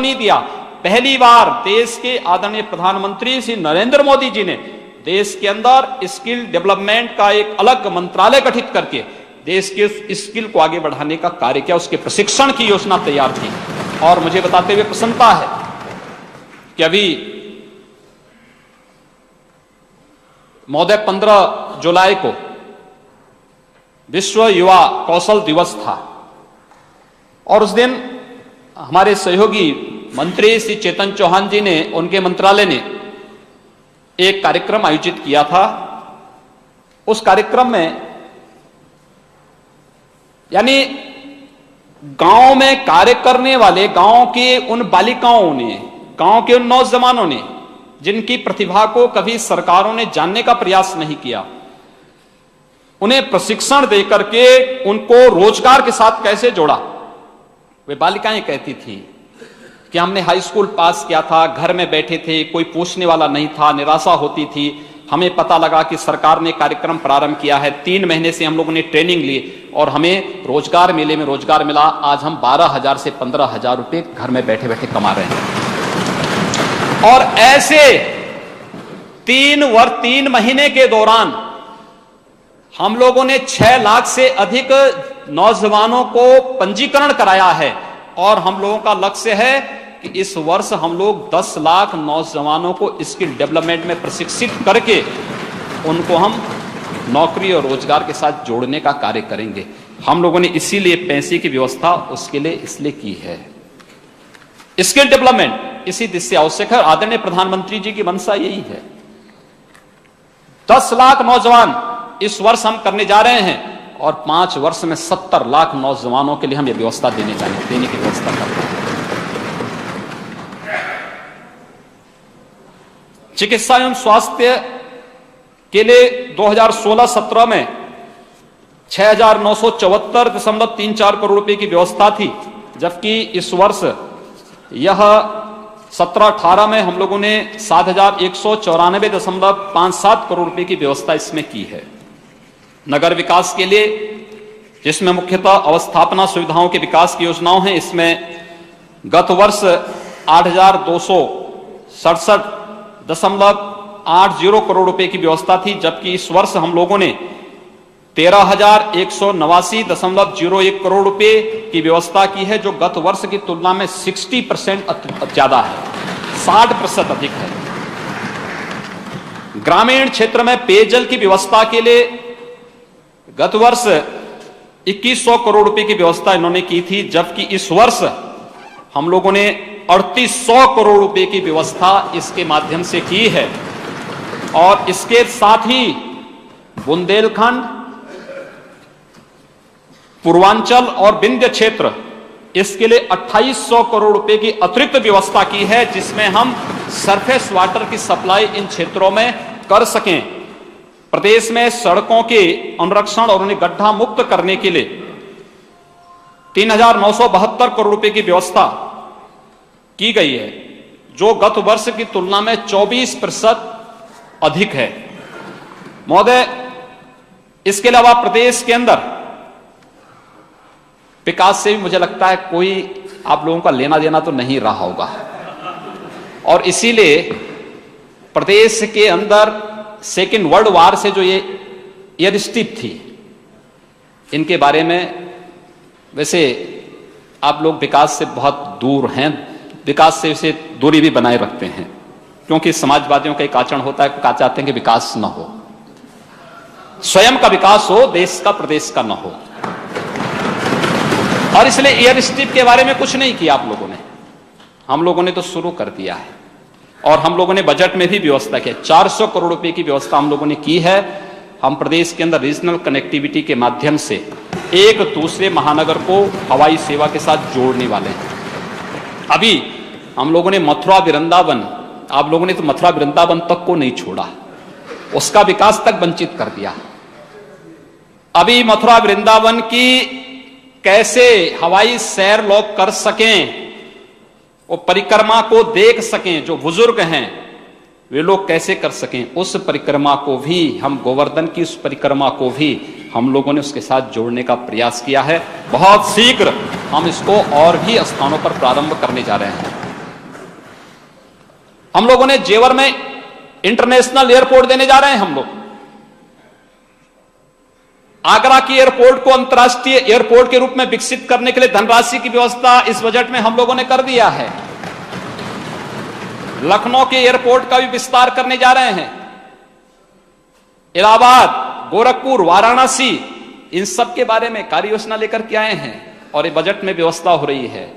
नहीं दिया। पहली बार देश के आदरणीय प्रधानमंत्री श्री नरेंद्र मोदी जी ने देश के अंदर स्किल डेवलपमेंट का एक अलग मंत्रालय गठित करके देश के स्किल को आगे बढ़ाने का कार्य किया, उसके प्रशिक्षण की योजना तैयार की। और मुझे बताते हुए प्रसन्नता है कि अभी महोदय 15 जुलाई को विश्व युवा कौशल दिवस था और उस दिन हमारे सहयोगी मंत्री श्री चेतन चौहान जी ने, उनके मंत्रालय ने एक कार्यक्रम आयोजित किया था। उस कार्यक्रम में यानी गांव में कार्य करने वाले गांव के उन बालिकाओं ने, गांव के उन नौजवानों ने जिनकी प्रतिभा को कभी सरकारों ने जानने का प्रयास नहीं किया, उन्हें प्रशिक्षण देकर के उनको रोजगार के साथ कैसे जोड़ा। वे बालिकाएं कहती थी कि हमने हाई स्कूल पास किया था, घर में बैठे थे, कोई पूछने वाला नहीं था, निराशा होती थी। हमें पता लगा कि सरकार ने कार्यक्रम प्रारंभ किया है, 3 महीने से हम लोगों ने ट्रेनिंग ली और हमें रोजगार मेले में रोजगार मिला। आज हम 12,000 से 15,000 रुपए घर में बैठे बैठे कमा रहे हैं। और ऐसे 3 महीने के दौरान हम लोगों ने 6 लाख से अधिक नौजवानों को पंजीकरण कराया है और हम लोगों का लक्ष्य है कि इस वर्ष हम लोग 10 लाख नौजवानों को स्किल डेवलपमेंट में प्रशिक्षित करके उनको हम नौकरी और रोजगार के साथ जोड़ने का कार्य करेंगे। हम लोगों ने इसीलिए पैसे की व्यवस्था उसके लिए इसलिए की है। स्किल डेवलपमेंट इसी दिशा से आवश्यक है। आदरणीय प्रधानमंत्री जी की मंशा यही है। 10 लाख नौजवान इस वर्ष हम करने जा रहे हैं और 5 वर्ष में 70 लाख नौजवानों के लिए हम ये व्यवस्था देने की व्यवस्था कर रहे हैं। चिकित्सा एवं स्वास्थ्य के लिए 2016-17 में 6,974.34 करोड़ रुपए की व्यवस्था थी, जबकि इस वर्ष यह 17-18 में हम लोगों ने 7,194.57 करोड़ रुपए की व्यवस्था इसमें की है। नगर विकास के लिए, जिसमें मुख्यतः अवस्थापना सुविधाओं के विकास की योजनाओं हैं, इसमें गत वर्ष 8,267.80 करोड़ रुपए की व्यवस्था थी, जबकि इस वर्ष हम लोगों ने 13,189.01 करोड़ रुपए की व्यवस्था की है, जो गत वर्ष की तुलना में 60% ज्यादा है, 60% अधिक है। ग्रामीण क्षेत्र में पेयजल की व्यवस्था के लिए गत वर्ष 2,100 करोड़ रुपए की व्यवस्था इन्होंने की थी, जबकि इस वर्ष हम लोगों ने 3,800 करोड़ रुपए की व्यवस्था इसके माध्यम से की है। और इसके साथ ही बुंदेलखंड, पूर्वांचल और विंध्य क्षेत्र, इसके लिए 2,800 करोड़ रुपए की अतिरिक्त व्यवस्था की है, जिसमें हम सरफेस वाटर की सप्लाई इन क्षेत्रों में कर सकें। प्रदेश में सड़कों के अनुरक्षण और उन्हें गड्ढा मुक्त करने के लिए 3,972 करोड़ रुपए की व्यवस्था की गई है, जो गत वर्ष की तुलना में 24% अधिक है। महोदय, इसके अलावा प्रदेश के अंदर विकास से भी मुझे लगता है कोई आप लोगों का लेना देना तो नहीं रहा होगा, और इसीलिए प्रदेश के अंदर सेकेंड वर्ल्ड वार से जो ये एयर स्ट्रिप थी, इनके बारे में वैसे आप लोग विकास से बहुत दूर हैं, विकास से इसे दूरी भी बनाए रखते हैं, क्योंकि समाजवादियों का एक आचरण होता है, कहा चाहते हैं कि विकास न हो, स्वयं का विकास हो, देश का प्रदेश का न हो। और इसलिए एयर स्ट्रिप के बारे में कुछ नहीं किया आप लोगों ने, हम लोगों ने तो शुरू कर दिया है। और हम लोगों ने बजट में भी व्यवस्था की, 400 करोड़ रुपए की व्यवस्था हम लोगों ने की है। हम प्रदेश के अंदर रीजनल कनेक्टिविटी के माध्यम से एक दूसरे महानगर को हवाई सेवा के साथ जोड़ने वाले हैं। अभी हम लोगों ने मथुरा वृंदावन, आप लोगों ने तो मथुरा वृंदावन तक को नहीं छोड़ा, उसका विकास तक वंचित कर दिया। अभी मथुरा वृंदावन की कैसे हवाई सैर लोग कर सकें, वो परिक्रमा को देख सकें, जो बुजुर्ग हैं वे लोग कैसे कर सकें, उस परिक्रमा को भी हम, गोवर्धन की उस परिक्रमा को भी हम लोगों ने उसके साथ जोड़ने का प्रयास किया है। बहुत शीघ्र हम इसको और भी स्थानों पर प्रारंभ करने जा रहे हैं। हम लोगों ने जेवर में इंटरनेशनल एयरपोर्ट देने जा रहे हैं। हम लोग आगरा की एयरपोर्ट को अंतर्राष्ट्रीय एयरपोर्ट के रूप में विकसित करने के लिए धनराशि की व्यवस्था इस बजट में हम लोगों ने कर दिया है। लखनऊ के एयरपोर्ट का भी विस्तार करने जा रहे हैं। इलाहाबाद, गोरखपुर, वाराणसी, इन सब के बारे में कार्य योजना लेकर के आए हैं और ये बजट में व्यवस्था हो रही है।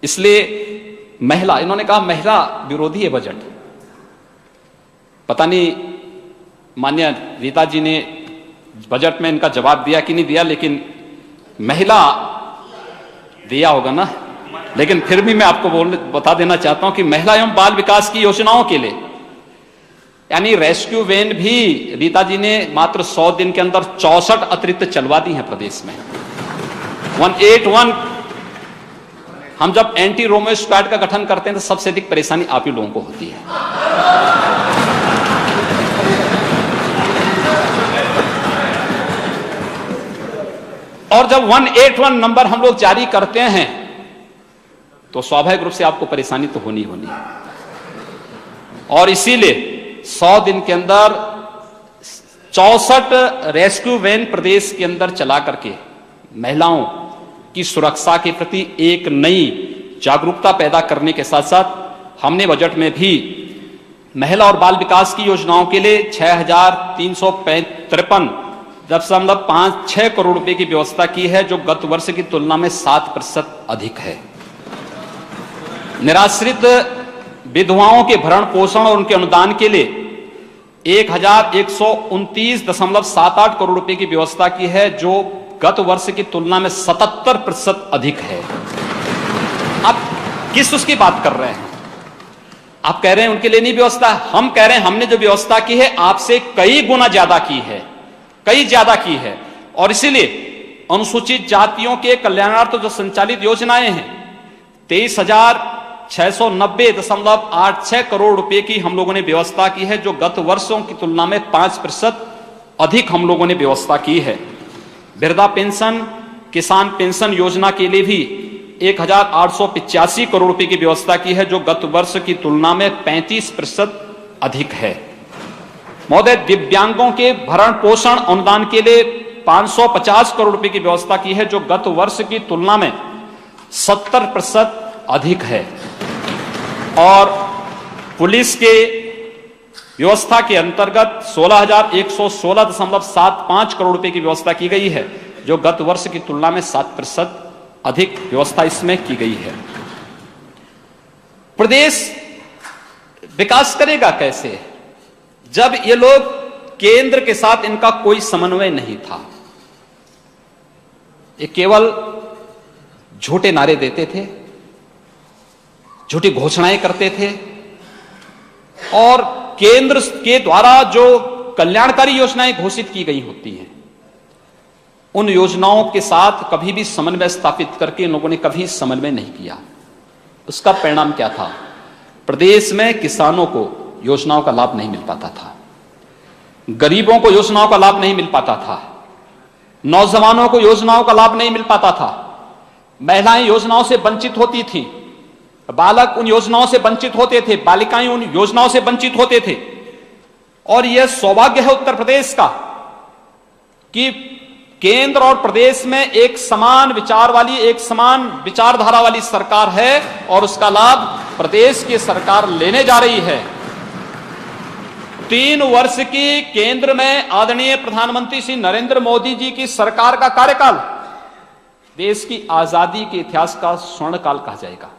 इसलिए महिला, इन्होंने कहा महिला विरोधी है बजट। पता नहीं माननीय रीता जी ने बजट में इनका जवाब दिया कि नहीं दिया, लेकिन महिला दिया होगा ना। लेकिन फिर भी मैं आपको बता देना चाहता हूं कि महिला एवं बाल विकास की योजनाओं के लिए यानी रेस्क्यू वैन भी रीता जी ने मात्र 100 दिन के अंदर 64 अतिरिक्त चलवा दी हैं प्रदेश में। 181 हम जब एंटी रोमियो स्क्वाड का गठन करते हैं तो सबसे अधिक परेशानी आप ही लोगों को होती है। और जब 181 नंबर हम लोग जारी करते हैं तो स्वाभाविक रूप से आपको परेशानी तो होनी है। और इसीलिए 100 दिन के अंदर 64 रेस्क्यू वैन प्रदेश के अंदर चला करके महिलाओं की सुरक्षा के प्रति एक नई जागरूकता पैदा करने के साथ साथ हमने बजट में भी महिला और बाल विकास की योजनाओं के लिए 6,353.56 करोड़ रुपए की व्यवस्था की है, जो गत वर्ष की तुलना में 7% अधिक है। निराश्रित विधवाओं के भरण पोषण और उनके अनुदान के लिए 1,129.78 करोड़ रुपए की व्यवस्था की है, जो गत वर्ष की तुलना में 77% अधिक है। आप किस उसकी बात कर रहे हैं? आप कह रहे हैं उनके लिए नहीं व्यवस्था, हम कह रहे हैं हमने जो व्यवस्था की है आपसे कई गुना ज्यादा की है, कई ज्यादा की है। और इसीलिए अनुसूचित जातियों के कल्याणार्थ जो संचालित योजनाएं हैं 23,690.86 करोड़ रुपए की हम लोगों ने व्यवस्था की है, जो गत वर्षों की तुलना में 5% अधिक हम लोगों ने व्यवस्था की है। वृद्धा पेंशन, किसान पेंशन योजना के लिए भी 1,885 करोड़ रुपए की व्यवस्था की है, जो गत वर्ष की तुलना में 35% अधिक है। महोदय, दिव्यांगों के भरण पोषण अनुदान के लिए 550 करोड़ रुपए की व्यवस्था की है, जो गत वर्ष की तुलना में 70% अधिक है। और पुलिस के व्यवस्था के अंतर्गत 16,116.75 करोड़ रुपए की व्यवस्था की गई है, जो गत वर्ष की तुलना में 7% अधिक व्यवस्था इसमें की गई है। प्रदेश विकास करेगा कैसे जब ये लोग केंद्र के साथ इनका कोई समन्वय नहीं था? ये केवल झूठे नारे देते थे, झूठी घोषणाएं करते थे, और केंद्र के द्वारा जो कल्याणकारी योजनाएं घोषित की गई होती हैं उन योजनाओं के साथ कभी भी समन्वय स्थापित करके इन लोगों ने कभी समन्वय नहीं किया। उसका परिणाम क्या था? प्रदेश में किसानों को योजनाओं का लाभ नहीं मिल पाता था, गरीबों को योजनाओं का लाभ नहीं मिल पाता था, नौजवानों को योजनाओं का लाभ नहीं मिल पाता था, महिलाएं योजनाओं से वंचित होती थीं, बालक उन योजनाओं से वंचित होते थे, बालिकाएं उन योजनाओं से वंचित होते थे। और यह सौभाग्य है उत्तर प्रदेश का कि केंद्र और प्रदेश में एक समान विचार वाली, एक समान विचारधारा वाली सरकार है और उसका लाभ प्रदेश की सरकार लेने जा रही है। 3 वर्ष की केंद्र में आदरणीय प्रधानमंत्री श्री नरेंद्र मोदी जी की सरकार का कार्यकाल देश की आजादी के इतिहास का स्वर्ण काल कहा जाएगा।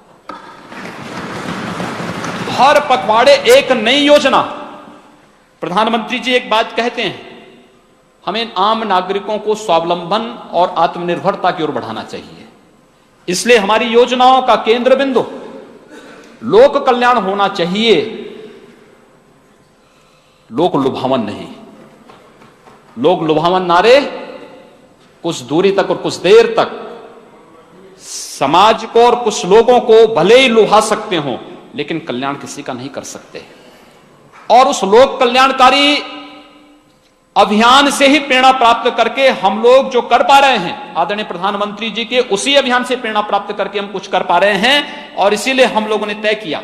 हर पखवाड़े एक नई योजना। प्रधानमंत्री जी एक बात कहते हैं, हमें आम नागरिकों को स्वावलंबन और आत्मनिर्भरता की ओर बढ़ाना चाहिए। इसलिए हमारी योजनाओं का केंद्र बिंदु लोक कल्याण होना चाहिए, लोक लुभावन नहीं। लोक लुभावन नारे कुछ दूरी तक और कुछ देर तक समाज को और कुछ लोगों को भले ही लुभा सकते हो, लेकिन कल्याण किसी का नहीं कर सकते। और उस लोक कल्याणकारी अभियान से ही प्रेरणा प्राप्त करके हम लोग जो कर पा रहे हैं, आदरणीय प्रधानमंत्री जी के उसी अभियान से प्रेरणा प्राप्त करके हम कुछ कर पा रहे हैं। और इसीलिए हम लोगों ने तय किया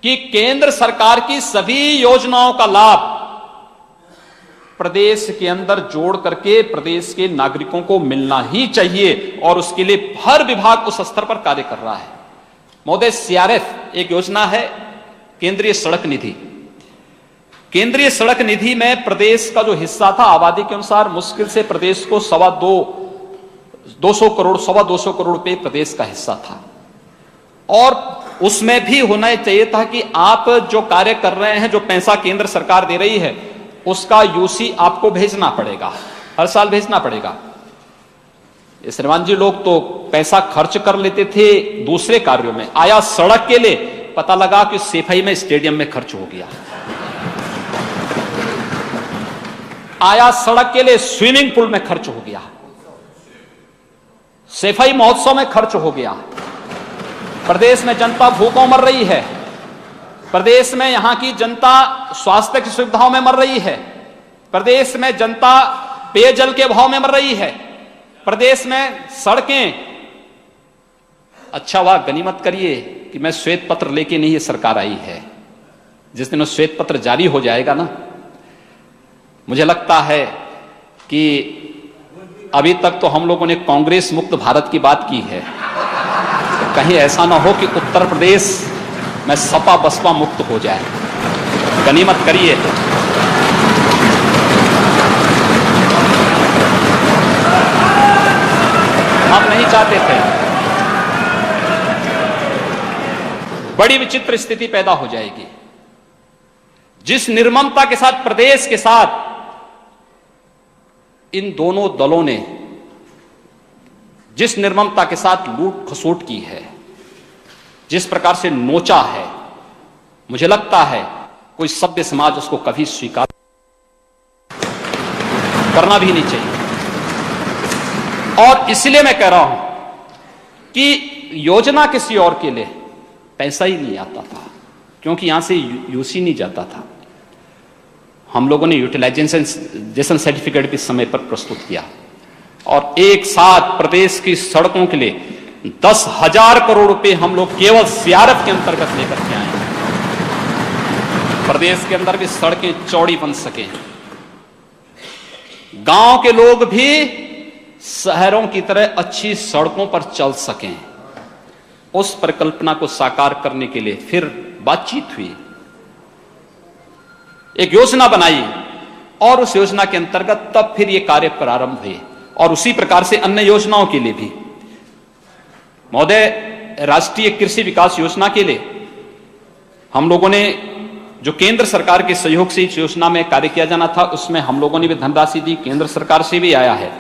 कि केंद्र सरकार की सभी योजनाओं का लाभ प्रदेश के अंदर जोड़ करके प्रदेश के नागरिकों को मिलना ही चाहिए, और उसके लिए हर विभाग उस स्तर पर कार्य कर रहा है। महोदय, सीआरएफ एक योजना है, केंद्रीय सड़क निधि। केंद्रीय सड़क निधि में प्रदेश का जो हिस्सा था आबादी के अनुसार मुश्किल से प्रदेश को 200 करोड़ रुपए प्रदेश का हिस्सा था, और उसमें भी होना चाहिए था कि आप जो कार्य कर रहे हैं, जो पैसा केंद्र सरकार दे रही है, उसका यूसी आपको भेजना पड़ेगा, हर साल भेजना पड़ेगा। श्रीमान जी, लोग तो पैसा खर्च कर लेते थे दूसरे कार्यों में, आया सड़क के लिए, पता लगा कि सेफई में स्टेडियम में खर्च हो गया, आया सड़क के लिए स्विमिंग पूल में खर्च हो गया, सेफई महोत्सव में खर्च हो गया। प्रदेश में जनता भूखों मर रही है, प्रदेश में यहां की जनता स्वास्थ्य की सुविधाओं में मर रही है, प्रदेश में जनता पेयजल के अभाव में मर रही है, प्रदेश में सड़कें। अच्छा, वह गनीमत करिए कि मैं श्वेत पत्र लेके नहीं ये सरकार आई है। जिस दिन वो श्वेत पत्र जारी हो जाएगा ना, मुझे लगता है कि अभी तक तो हम लोगों ने कांग्रेस मुक्त भारत की बात की है, कहीं ऐसा ना हो कि उत्तर प्रदेश में सपा बसपा मुक्त हो जाए। गनीमत करिए। हम नहीं चाहते थे, बड़ी विचित्र स्थिति पैदा हो जाएगी। जिस निर्ममता के साथ प्रदेश के साथ इन दोनों दलों ने जिस निर्ममता के साथ लूट खसोट की है, जिस प्रकार से नोचा है, मुझे लगता है कोई सभ्य समाज उसको कभी स्वीकार करना भी नहीं चाहिए। और इसलिए मैं कह रहा हूं कि योजना किसी और के लिए पैसा ही नहीं आता था, क्योंकि यहां से यूसी नहीं जाता था। हम लोगों ने यूटिलाइजेशन सर्टिफिकेट भी समय पर प्रस्तुत किया, और एक साथ प्रदेश की सड़कों के लिए 10,000 करोड़ रुपए हम लोग केवल सीआरएफ के अंतर्गत लेकर के आए हैं। प्रदेश के अंदर भी सड़कें चौड़ी बन सके, गांव के लोग भी शहरों की तरह अच्छी सड़कों पर चल सकें। उस परिकल्पना को साकार करने के लिए फिर बातचीत हुई, एक योजना बनाई, और उस योजना के अंतर्गत तब फिर ये कार्य प्रारंभ हुए, और उसी प्रकार से अन्य योजनाओं के लिए भी। महोदय, राष्ट्रीय कृषि विकास योजना के लिए हम लोगों ने जो केंद्र सरकार के सहयोग से इस योजना में कार्य किया जाना था, उसमें हम लोगों ने भी धनराशि दी, केंद्र सरकार से भी आया है।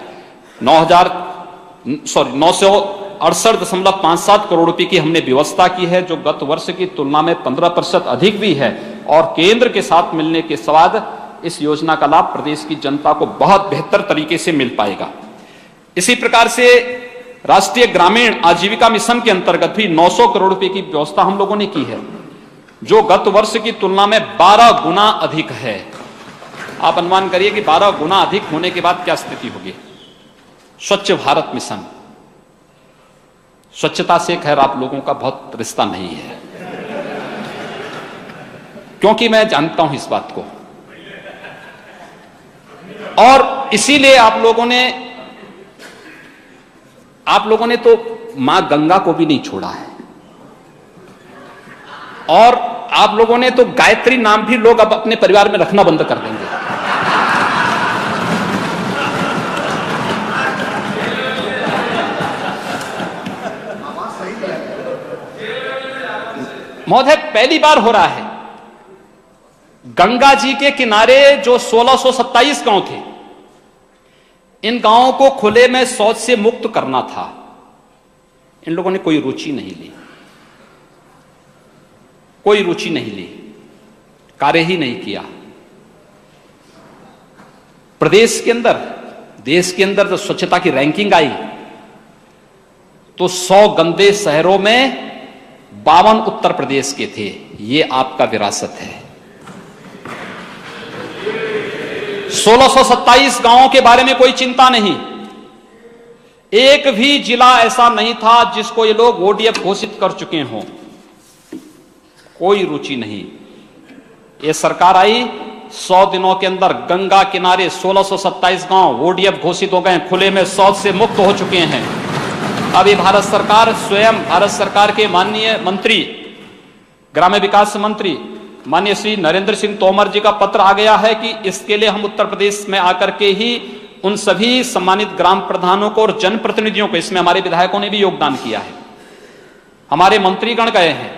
968.57 करोड़ रुपए की हमने व्यवस्था की है, जो गत वर्ष की तुलना में 15% अधिक भी है, और केंद्र के साथ मिलने के बाद इस योजना का लाभ प्रदेश की जनता को बहुत बेहतर तरीके से मिल पाएगा। इसी प्रकार से राष्ट्रीय ग्रामीण आजीविका मिशन के अंतर्गत भी 900 करोड़ रुपए की व्यवस्था हम लोगों ने की है, जो गत वर्ष की तुलना में 12 गुना अधिक है। आप अनुमान करिए कि 12 गुना अधिक होने के बाद क्या स्थिति होगी। स्वच्छ भारत मिशन, स्वच्छता से खैर आप लोगों का बहुत रिश्ता नहीं है, क्योंकि मैं जानता हूं इस बात को, और इसीलिए आप लोगों ने तो मां गंगा को भी नहीं छोड़ा है, और आप लोगों ने तो गायत्री नाम भी लोग अब अपने परिवार में रखना बंद कर देंगे। महोदय, पहली बार हो रहा है, गंगा जी के किनारे जो 1627 गांव थे, इन गांवों को खुले में शौच से मुक्त करना था। इन लोगों ने कोई रुचि नहीं ली, कोई रुचि नहीं ली, कार्य ही नहीं किया। प्रदेश के अंदर, देश के अंदर जब स्वच्छता की रैंकिंग आई तो 100 गंदे शहरों में 52 उत्तर प्रदेश के थे। ये आपका विरासत है। 1627 गांवों के बारे में कोई चिंता नहीं, एक भी जिला ऐसा नहीं था जिसको ये लोग ओडीएफ घोषित कर चुके हों। कोई रुचि नहीं। ये सरकार आई 100 दिनों के अंदर गंगा किनारे 1627 गांव ओडीएफ घोषित हो गए, खुले में शौच से मुक्त हो चुके हैं। अब ये भारत सरकार स्वयं, भारत सरकार के माननीय मंत्री, ग्राम्य विकास मंत्री माननीय श्री नरेंद्र सिंह तोमर जी का पत्र आ गया है कि इसके लिए हम उत्तर प्रदेश में आकर के ही उन सभी सम्मानित ग्राम प्रधानों को और जनप्रतिनिधियों को, इसमें हमारे विधायकों ने भी योगदान किया है, हमारे मंत्रीगण गए हैं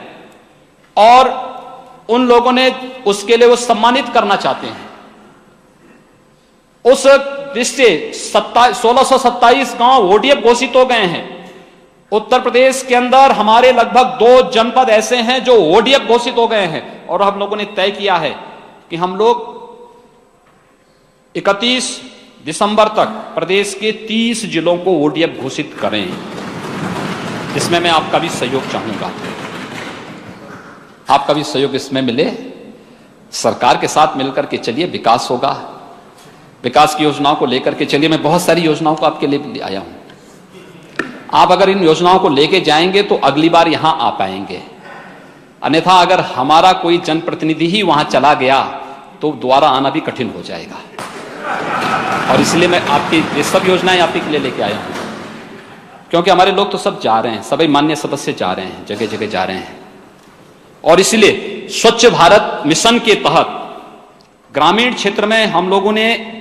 और उन लोगों ने उसके लिए वो सम्मानित करना चाहते हैं। उस दृष्टि 1627 गांव ओडीएफ घोषित हो गए हैं। उत्तर प्रदेश के अंदर हमारे लगभग 2 जनपद ऐसे हैं जो ओडीएफ घोषित हो गए हैं और हम लोगों ने तय किया है कि हम लोग 31 दिसंबर तक प्रदेश के 30 जिलों को ओडीएफ घोषित करें। इसमें मैं आपका भी सहयोग चाहूंगा, आपका भी सहयोग इसमें मिले। सरकार के साथ मिलकर के चलिए, विकास होगा। विकास की योजनाओं को लेकर के चलिए। मैं बहुत सारी योजनाओं को आपके लिए आया हूं। आप अगर इन योजनाओं को लेके जाएंगे तो अगली बार यहां आ पाएंगे, अन्यथा अगर हमारा कोई जनप्रतिनिधि ही वहां चला गया तो दोबारा आना भी कठिन हो जाएगा। और इसलिए मैं आपकी ये सब योजनाएं आप ही के लिए लेके आया हूं, क्योंकि हमारे लोग तो सब जा रहे हैं, सभी मान्य सदस्य जा रहे हैं, जगह जगह जा रहे हैं। और इसलिए स्वच्छ भारत मिशन के तहत ग्रामीण क्षेत्र में हम लोगों ने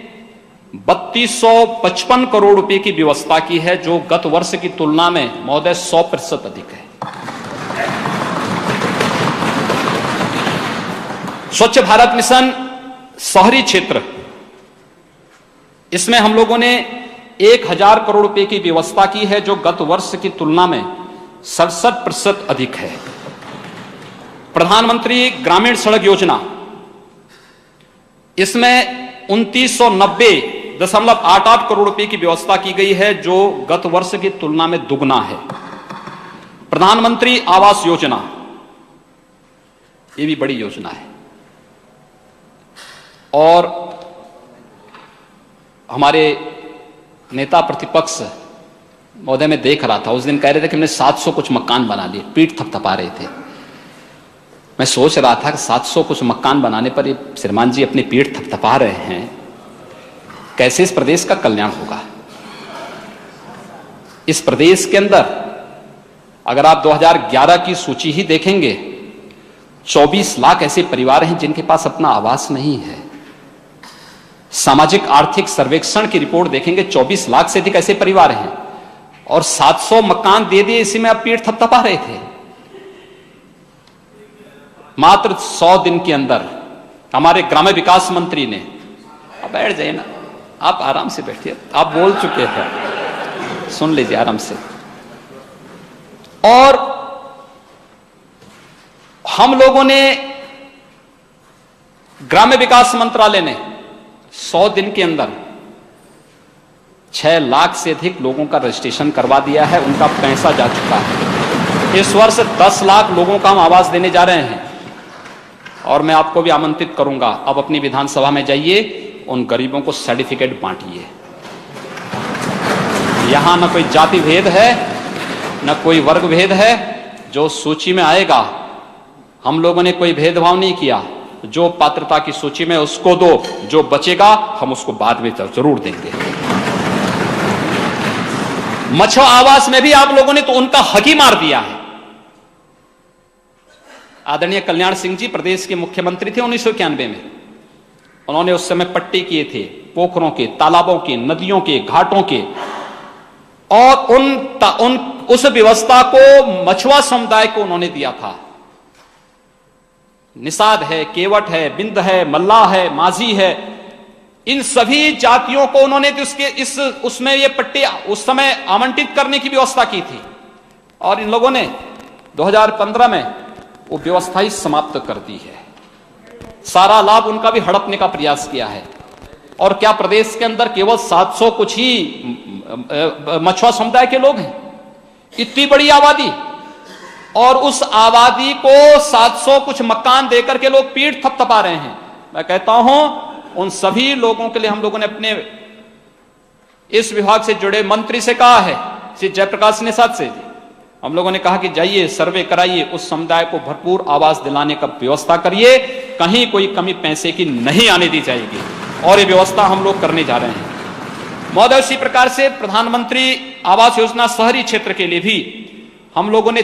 3255 करोड़ रुपए की व्यवस्था की है, जो गत वर्ष की तुलना में महोदय 100% अधिक है। स्वच्छ भारत मिशन शहरी क्षेत्र, इसमें हम लोगों ने 1000 करोड़ रुपए की व्यवस्था की है, जो गत वर्ष की तुलना में 67% अधिक है। प्रधानमंत्री ग्रामीण सड़क योजना, इसमें 2990.88 करोड़ रुपए की व्यवस्था की गई है, जो गत वर्ष की तुलना में दुगना है। प्रधानमंत्री आवास योजना, ये भी बड़ी योजना है। और हमारे नेता प्रतिपक्ष महोदय, मैं देख रहा था उस दिन कह रहे थे कि हमने 700 कुछ मकान बना लिए, पीठ थपथपा रहे थे। मैं सोच रहा था कि 700 कुछ मकान बनाने पर ये श्रीमान जी अपनी पीठ थपथपा रहे हैं, कैसे इस प्रदेश का कल्याण होगा। इस प्रदेश के अंदर अगर आप 2011 की सूची ही देखेंगे, 24 लाख ऐसे परिवार हैं जिनके पास अपना आवास नहीं है। सामाजिक आर्थिक सर्वेक्षण की रिपोर्ट देखेंगे, 24 लाख से अधिक ऐसे परिवार हैं और 700 मकान दे दिए, इसी में आप पीठ थपथपा रहे थे। मात्र 100 दिन के अंदर हमारे ग्राम्य विकास मंत्री ने, अब बैठ जाइए ना, आप आराम से बैठिए, आप बोल चुके थे, सुन लीजिए आराम से। और हम लोगों ने, ग्राम्य विकास मंत्रालय ने 100 दिन के अंदर 6 लाख से अधिक लोगों का रजिस्ट्रेशन करवा दिया है, उनका पैसा जा चुका है। इस वर्ष 10 लाख लोगों का हम आवास देने जा रहे हैं और मैं आपको भी आमंत्रित करूंगा, अब अपनी विधानसभा में जाइए, उन गरीबों को सर्टिफिकेट बांटिए। यहां न कोई जाति भेद है, न कोई वर्ग भेद है। जो सूची में आएगा, हम लोगों ने कोई भेदभाव नहीं किया, जो पात्रता की सूची में उसको दो, जो बचेगा हम उसको बाद में जरूर देंगे। मछुआ आवास में भी आप लोगों ने तो उनका हक ही मार दिया है। आदरणीय कल्याण सिंह जी प्रदेश के मुख्यमंत्री थे 1991 में। उन्होंने उस समय पट्टी किए थे पोखरों के, तालाबों के, नदियों के, घाटों के, और उस व्यवस्था को मछुआ समुदाय को उन्होंने दिया था। निषाद है, केवट है, बिंद है, मल्लाह है, माझी है, इन सभी जातियों को उन्होंने उसमें ये पट्टी उस समय आवंटित करने की व्यवस्था की थी। और इन लोगों ने 2015 में वो व्यवस्था ही समाप्त कर दी है। सारा लाभ उनका भी हड़पने का प्रयास किया है। और क्या प्रदेश के अंदर केवल 700 कुछ ही मछुआ समुदाय के लोग हैं? इतनी बड़ी आबादी, और उस आबादी को 700 कुछ मकान देकर के लोग पीठ थपथपा रहे हैं। मैं कहता हूं उन सभी लोगों के लिए हम लोगों ने अपने इस विभाग से जुड़े मंत्री से कहा है, श्री जयप्रकाश निषाद से, हम लोगों ने कहा कि जाइए सर्वे कराइए, उस समुदाय को भरपूर आवास दिलाने का व्यवस्था करिए, कहीं कोई कमी पैसे की नहीं आने दी जाएगी, और ये व्यवस्था हम लोग करने जा रहे हैं। महोदय, इसी प्रकार से प्रधानमंत्री आवास योजना शहरी क्षेत्र के लिए भी हम लोगों ने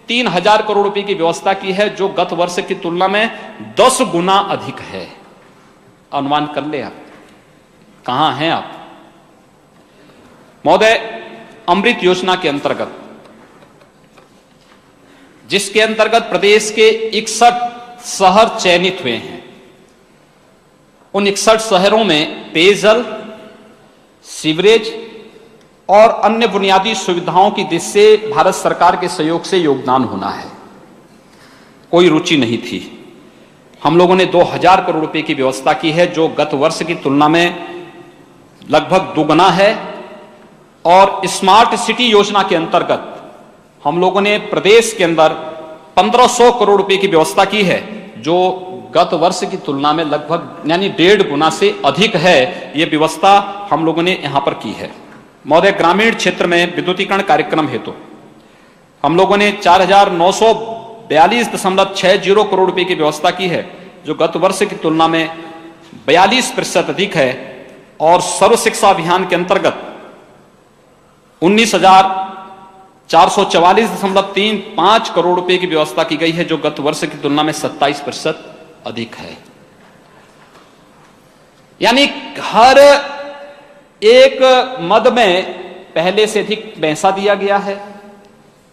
3000 करोड़ रुपए की व्यवस्था की है, जो गत वर्ष की तुलना में 10 गुना अधिक है। अनुमान कर ले आप, कहां हैं आप? महोदय, अमृत योजना के अंतर्गत, जिसके अंतर्गत प्रदेश के 61 शहर चयनित हुए हैं, उन 61 शहरों में पेयजल, सीवरेज और अन्य बुनियादी सुविधाओं की दृष्टि से भारत सरकार के सहयोग से योगदान होना है। कोई रुचि नहीं थी। हम लोगों ने 2000 करोड़ रुपए की व्यवस्था की है, जो गत वर्ष की तुलना में लगभग दोगुना है। और स्मार्ट सिटी योजना के अंतर्गत हम लोगों ने प्रदेश के अंदर 1500 करोड़ रुपए की व्यवस्था की है, जो गत वर्ष की तुलना में लगभग यानी 1.5 गुना से अधिक है। यह व्यवस्था हम लोगों ने यहां पर की है। महोदय, ग्रामीण क्षेत्र में विद्युतीकरण कार्यक्रम हेतु हम लोगों ने 4942.60 करोड़ रुपए की व्यवस्था की है, जो गत वर्ष की तुलना में 42% अधिक है। और सर्व शिक्षा अभियान के अंतर्गत 19,444.35 करोड़ रुपए की व्यवस्था की गई है, जो गत वर्ष की तुलना में 27% अधिक है। यानी हर एक मद में पहले से अधिक पैसा दिया गया है,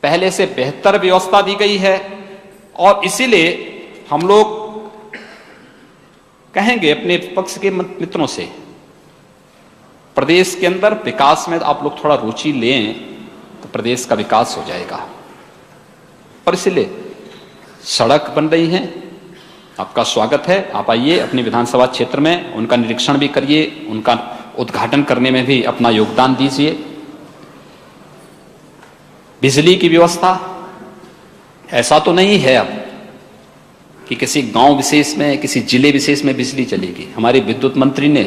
पहले से बेहतर व्यवस्था दी गई है। और इसीलिए हम लोग कहेंगे अपने पक्ष के मित्रों से, प्रदेश के अंदर विकास में आप लोग थोड़ा रुचि लें तो प्रदेश का विकास हो जाएगा। और इसलिए सड़क बन रही है, आपका स्वागत है, आप आइए अपनी विधानसभा क्षेत्र में, उनका निरीक्षण भी करिए, उनका उद्घाटन करने में भी अपना योगदान दीजिए। बिजली की व्यवस्था, ऐसा तो नहीं है अब कि किसी गांव विशेष में, किसी जिले विशेष में बिजली चलेगी। हमारे विद्युत मंत्री ने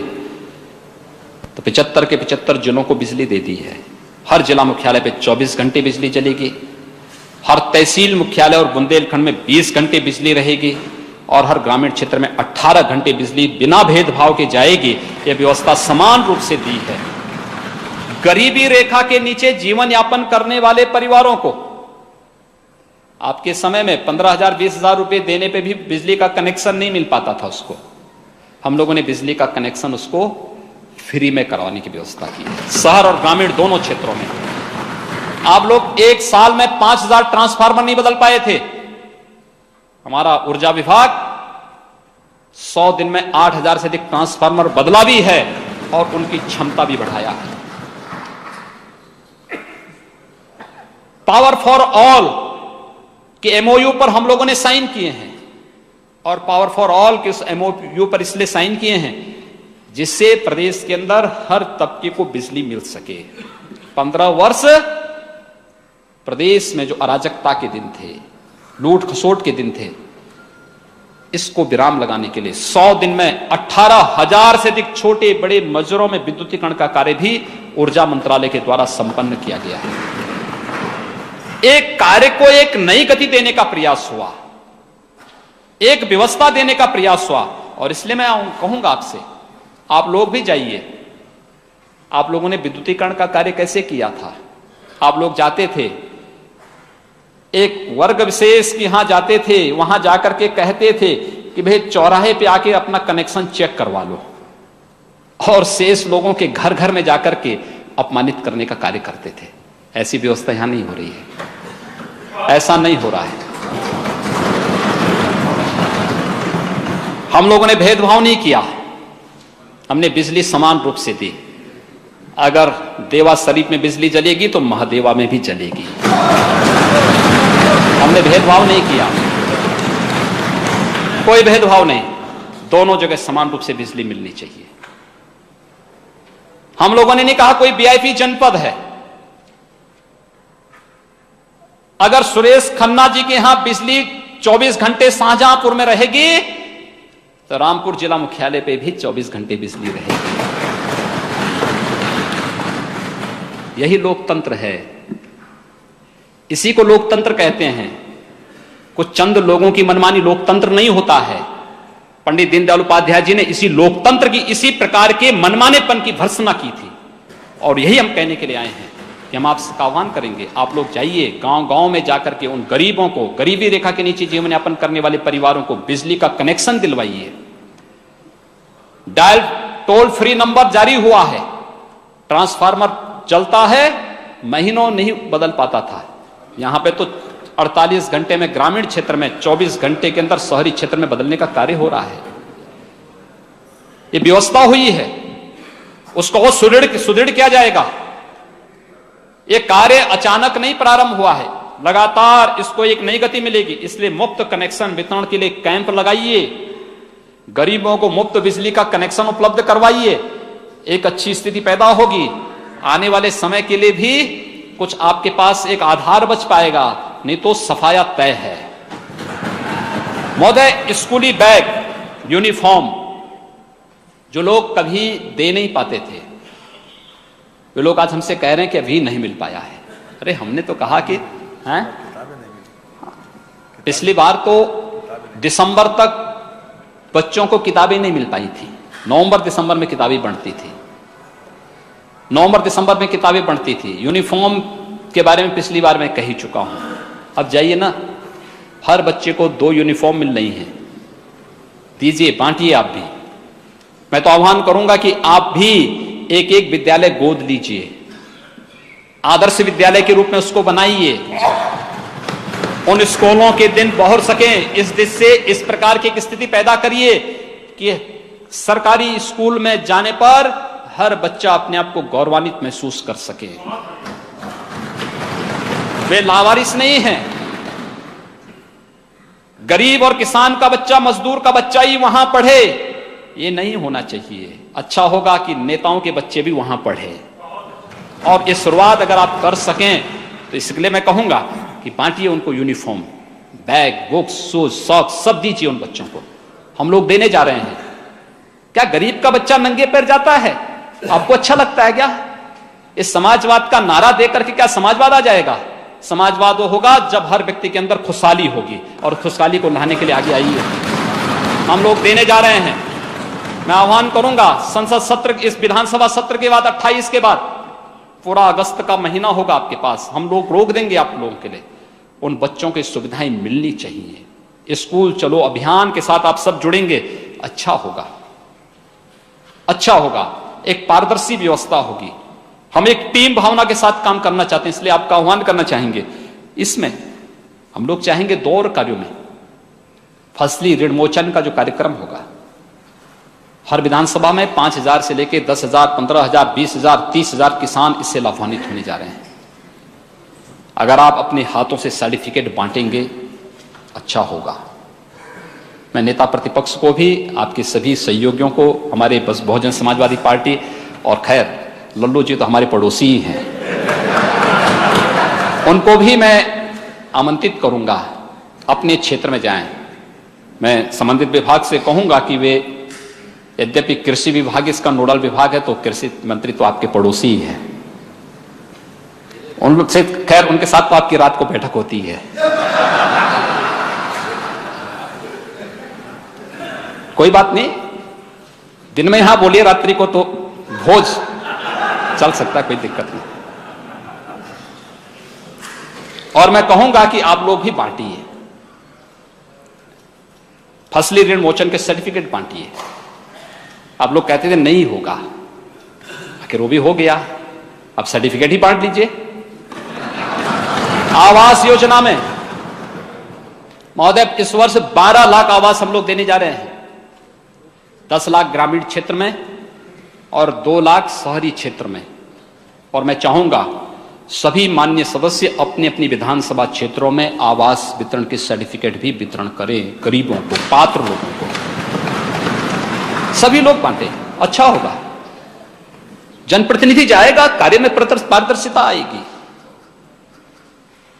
तो 75 के 75 जिलों को बिजली दे दी है। हर जिला मुख्यालय पे 24 घंटे बिजली चलेगी, हर तहसील मुख्यालय और बुंदेलखंड में 20 घंटे बिजली रहेगी, और हर ग्रामीण क्षेत्र में 18 घंटे बिजली बिना भेदभाव के जाएगी। यह व्यवस्था समान रूप से दी है। गरीबी रेखा के नीचे जीवन यापन करने वाले परिवारों को आपके समय में 15,000 20,000 रुपए देने पे भी बिजली का कनेक्शन नहीं मिल पाता था उसको। हम लोगों ने बिजली का कनेक्शन उसको फ्री में करवाने की व्यवस्था की है, शहर और ग्रामीण दोनों क्षेत्रों में। आप लोग एक साल में 5,000 ट्रांसफार्मर नहीं बदल पाए थे। हमारा ऊर्जा विभाग 100 दिन में 8,000 से अधिक ट्रांसफार्मर बदला भी है और उनकी क्षमता भी बढ़ाया है। पावर फॉर ऑल के एमओयू पर हम लोगों ने साइन किए हैं, और पावर फॉर ऑल के उस एमओयू पर इसलिए साइन किए हैं जिससे प्रदेश के अंदर हर तबके को बिजली मिल सके। 15 वर्ष प्रदेश में जो अराजकता के दिन थे, लूट खसोट के दिन थे, इसको विराम लगाने के लिए 100 दिन में 18,000 से अधिक छोटे बड़े मजरों में विद्युतीकरण का कार्य भी ऊर्जा मंत्रालय के द्वारा संपन्न किया गया है। एक कार्य को एक नई गति देने का प्रयास हुआ, एक व्यवस्था देने का प्रयास हुआ। और इसलिए मैं कहूंगा आपसे, आप लोग भी जाइए। आप लोगों ने विद्युतीकरण का कार्य कैसे किया था? आप लोग जाते थे, एक वर्ग विशेष के यहां जाते थे, वहां जाकर के कहते थे कि भाई चौराहे पे आके अपना कनेक्शन चेक करवा लो, और शेष लोगों के घर घर में जाकर के अपमानित करने का कार्य करते थे। ऐसी व्यवस्था यहां नहीं हो रही है, ऐसा नहीं हो रहा है। हम लोगों ने भेदभाव नहीं किया, हमने बिजली समान रूप से दी। अगर देवा शरीफ में बिजली जलेगी तो महादेवा में भी जलेगी। हमने भेदभाव नहीं किया, कोई भेदभाव नहीं, दोनों जगह समान रूप से बिजली मिलनी चाहिए। हम लोगों ने नहीं कहा कोई वीआईपी जनपद है। अगर सुरेश खन्ना जी के यहां बिजली 24 घंटे शाहजहांपुर में रहेगी तो रामपुर जिला मुख्यालय पे भी 24 घंटे बिजली रहेगी। यही लोकतंत्र है, इसी को लोकतंत्र कहते हैं। कुछ चंद लोगों की मनमानी लोकतंत्र नहीं होता है। पंडित दीनदयाल उपाध्याय जी ने इसी लोकतंत्र की, इसी प्रकार के मनमानेपन की भर्त्सना की थी। और यही हम कहने के लिए आए हैं कि हम आपसे आह्वान करेंगे, आप लोग जाइए गांव गांव में जाकर के उन गरीबों को, गरीबी रेखा के नीचे जीवन यापन करने वाले परिवारों को बिजली का कनेक्शन दिलवाइए। डायल टोल फ्री नंबर जारी हुआ है, ट्रांसफार्मर चलता है, महीनों नहीं बदल पाता था। यहां पे तो 48 घंटे में ग्रामीण क्षेत्र में, 24 घंटे के अंदर शहरी क्षेत्र में बदलने का कार्य हो रहा है। ये व्यवस्था हुई है, उसको और सुदृढ़ किया जाएगा। ये कार्य अचानक नहीं प्रारंभ हुआ है, लगातार इसको एक नई गति मिलेगी। इसलिए मुफ्त कनेक्शन वितरण के लिए कैंप लगाइए, गरीबों को मुफ्त बिजली का कनेक्शन उपलब्ध करवाइए। एक अच्छी स्थिति पैदा होगी, आने वाले समय के लिए भी कुछ आपके पास एक आधार बच पाएगा, नहीं तो सफाया तय है। महोदय, स्कूली बैग, यूनिफॉर्म जो लोग कभी दे नहीं पाते थे, वे लोग आज हमसे कह रहे हैं कि अभी नहीं मिल पाया है। अरे हमने तो कहा कि हैं, पिछली बार तो दिसंबर तक बच्चों को किताबें नहीं मिल पाई थी। नवंबर दिसंबर में किताबें बढ़ती थी, नवंबर दिसंबर में किताबें बढ़ती थी। यूनिफॉर्म के बारे में पिछली बार मैं कह ही चुका हूं। अब जाइए ना, हर बच्चे को 2 यूनिफॉर्म मिल रही हैं, दीजिए, बांटिए आप भी। मैं तो आह्वान करूंगा कि आप भी एक एक विद्यालय गोद लीजिए, आदर्श विद्यालय के रूप में उसको बनाइए। उन स्कूलों के दिन बहुर सकें, इस दिश से इस प्रकार की एक स्थिति पैदा करिए कि सरकारी स्कूल में जाने पर हर बच्चा अपने आप को गौरवान्वित महसूस कर सके। वे लावारिस नहीं हैं। गरीब और किसान का बच्चा, मजदूर का बच्चा ही वहां पढ़े, ये नहीं होना चाहिए। अच्छा होगा कि नेताओं के बच्चे भी वहां पढ़े। और ये शुरुआत अगर आप कर सकें तो इसके लिए मैं कहूंगा कि बांटिए उनको uniform, bag, books, shoes, socks सब दीजिए उन बच्चों को। हम लोग देने जा रहे हैं। क्या गरीब का बच्चा नंगे पैर जाता है? आपको अच्छा लगता है क्या? इस समाजवाद का नारा देकर के क्या समाजवाद आ जाएगा? समाजवाद वो होगा जब हर व्यक्ति के अंदर खुशहाली होगी, और खुशहाली को लाने के लिए आगे आइए। हम लोग देने जा रहे हैं। मैं आह्वान करूंगा, संसद सत्र, इस विधानसभा सत्र के बाद 28 के बाद पूरा अगस्त का महीना होगा आपके पास, हम लोग रोक देंगे आप लोगों के लिए। उन बच्चों की सुविधाएं मिलनी चाहिए। स्कूल चलो अभियान के साथ आप सब जुड़ेंगे, अच्छा होगा, अच्छा होगा। एक पारदर्शी व्यवस्था होगी। हम एक टीम भावना के साथ काम करना चाहते हैं, इसलिए आपका आह्वान करना चाहेंगे। इसमें हम लोग चाहेंगे 2 और कार्यों में फसली ऋण मोचन का जो कार्यक्रम होगा, हर विधानसभा में 5,000 से लेकर 10,000, 15,000, 20,000, 30,000 किसान इससे लाभान्वित होने जा रहे हैं। अगर आप अपने हाथों से सर्टिफिकेट बांटेंगे, अच्छा होगा। मैं नेता प्रतिपक्ष को भी, आपके सभी सहयोगियों को, हमारे बस बहुजन समाजवादी पार्टी, और खैर लल्लू जी तो हमारे पड़ोसी ही हैं, उनको भी मैं आमंत्रित करूंगा अपने क्षेत्र में जाएं। मैं संबंधित विभाग से कहूंगा कि वे, यद्यपि कृषि विभाग इसका नोडल विभाग है, तो कृषि मंत्री तो आपके पड़ोसी ही है, उन लोग से खैर उनके साथ तो आपकी रात को बैठक होती है। कोई बात नहीं, दिन में यहां बोलिए, रात्रि को तो भोज चल सकता है, कोई दिक्कत नहीं। और मैं कहूंगा कि आप लोग भी बांटिए, फसली ऋण मोचन के सर्टिफिकेट बांटिए। आप लोग कहते थे नहीं होगा, आखिर वो भी हो गया, अब सर्टिफिकेट ही बांट लीजिए। आवास योजना में महोदय इस वर्ष 12 लाख आवास हम लोग देने जा रहे हैं। 10 लाख ग्रामीण क्षेत्र में और 2 लाख शहरी क्षेत्र में। और मैं चाहूंगा सभी माननीय सदस्य अपने अपनी विधानसभा क्षेत्रों में आवास वितरण के सर्टिफिकेट भी वितरण करें, गरीबों को, पात्र लोगों को, सभी लोग बांटे, अच्छा होगा। जनप्रतिनिधि जाएगा, कार्य में पारदर्शिता आएगी,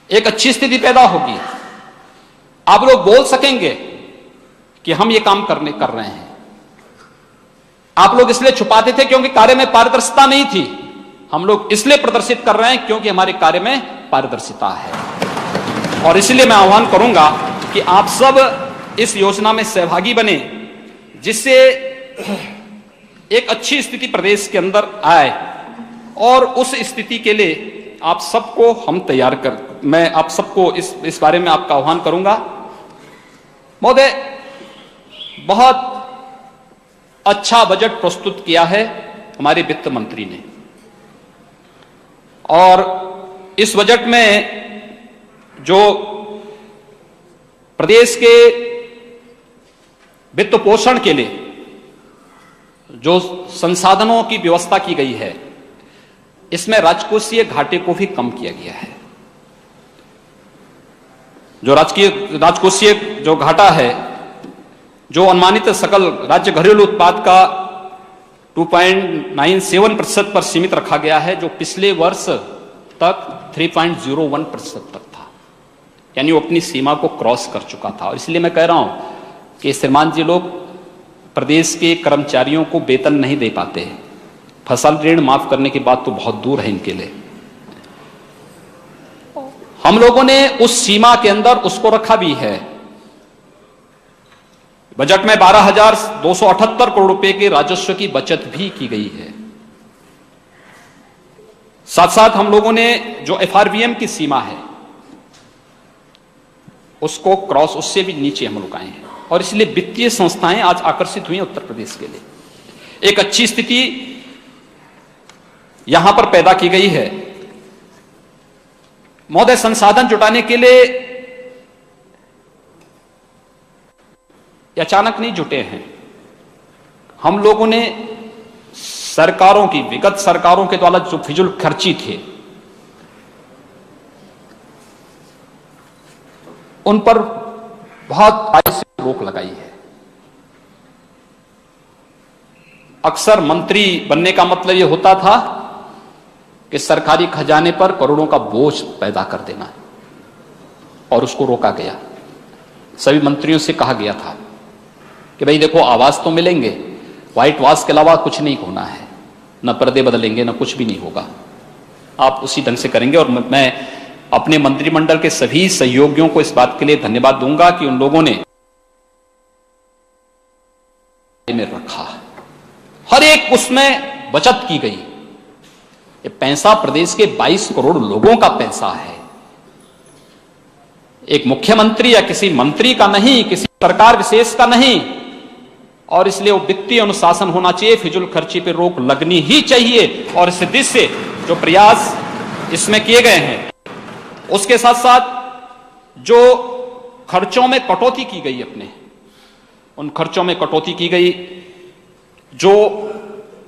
एक अच्छी स्थिति पैदा होगी। आप लोग बोल सकेंगे कि हम ये काम कर रहे हैं। आप लोग इसलिए छुपाते थे क्योंकि कार्य में पारदर्शिता नहीं थी, हम लोग इसलिए प्रदर्शित कर रहे हैं क्योंकि हमारे कार्य में पारदर्शिता है। और इसलिए मैं आह्वान करूंगा कि आप सब इस योजना में सहभागी बने, जिससे एक अच्छी स्थिति प्रदेश के अंदर आए। और उस स्थिति के लिए आप सबको हम तैयार कर, मैं आप सबको इस बारे में आपका आह्वान करूंगा। महोदय, बहुत अच्छा बजट प्रस्तुत किया है हमारे वित्त मंत्री ने, और इस बजट में जो प्रदेश के वित्त पोषण के लिए जो संसाधनों की व्यवस्था की गई है, इसमें राजकोषीय घाटे को भी कम किया गया है। जो राजकोषीय जो घाटा है, जो अनुमानित सकल राज्य घरेलू उत्पाद का 2.97% पर सीमित रखा गया है, जो पिछले वर्ष तक 3.01% तक था, यानी वो अपनी सीमा को क्रॉस कर चुका था। और इसलिए मैं कह रहा हूं कि श्रीमान जी लोग प्रदेश के कर्मचारियों को वेतन नहीं दे पाते, फसल ऋण माफ करने की बात तो बहुत दूर है इनके लिए। हम लोगों ने उस सीमा के अंदर उसको रखा भी है। बजट में 12,278 करोड़ रुपए के राजस्व की बचत भी की गई है। साथ साथ हम लोगों ने जो एफआरबीएम की सीमा है उसको क्रॉस, उससे भी नीचे हम लोग आए हैं। और इसलिए वित्तीय संस्थाएं आज आकर्षित हुई उत्तर प्रदेश के लिए। एक अच्छी स्थिति यहां पर पैदा की गई है। महोदय, संसाधन जुटाने के लिए अचानक नहीं जुटे हैं। हम लोगों ने सरकारों की, विगत सरकारों के द्वारा जो फिजूल खर्ची थे, उन पर बहुत आय से रोक लगाई है। अक्सर मंत्री बनने का मतलब यह होता था कि सरकारी खजाने पर करोड़ों का बोझ पैदा कर देना, और उसको रोका गया। सभी मंत्रियों से कहा गया था कि भाई देखो, आवास तो मिलेंगे, व्हाइट वॉश के अलावा कुछ नहीं होना है, न पर्दे बदलेंगे, न कुछ भी नहीं होगा, आप उसी ढंग से करेंगे। और मैं अपने मंत्रिमंडल के सभी सहयोगियों को इस बात के लिए धन्यवाद दूंगा कि उन लोगों ने में रखा, हर एक उसमें बचत की गई। ये पैसा प्रदेश के 22 करोड़ लोगों का पैसा है, एक मुख्यमंत्री या किसी मंत्री का नहीं, किसी सरकार विशेष का नहीं। और इसलिए वो वित्तीय अनुशासन होना चाहिए, फिजूल खर्ची पे रोक लगनी ही चाहिए। और इस दिशा से जो प्रयास इसमें किए गए हैं, उसके साथ साथ जो खर्चों में कटौती की गई, अपने उन खर्चों में कटौती की गई, जो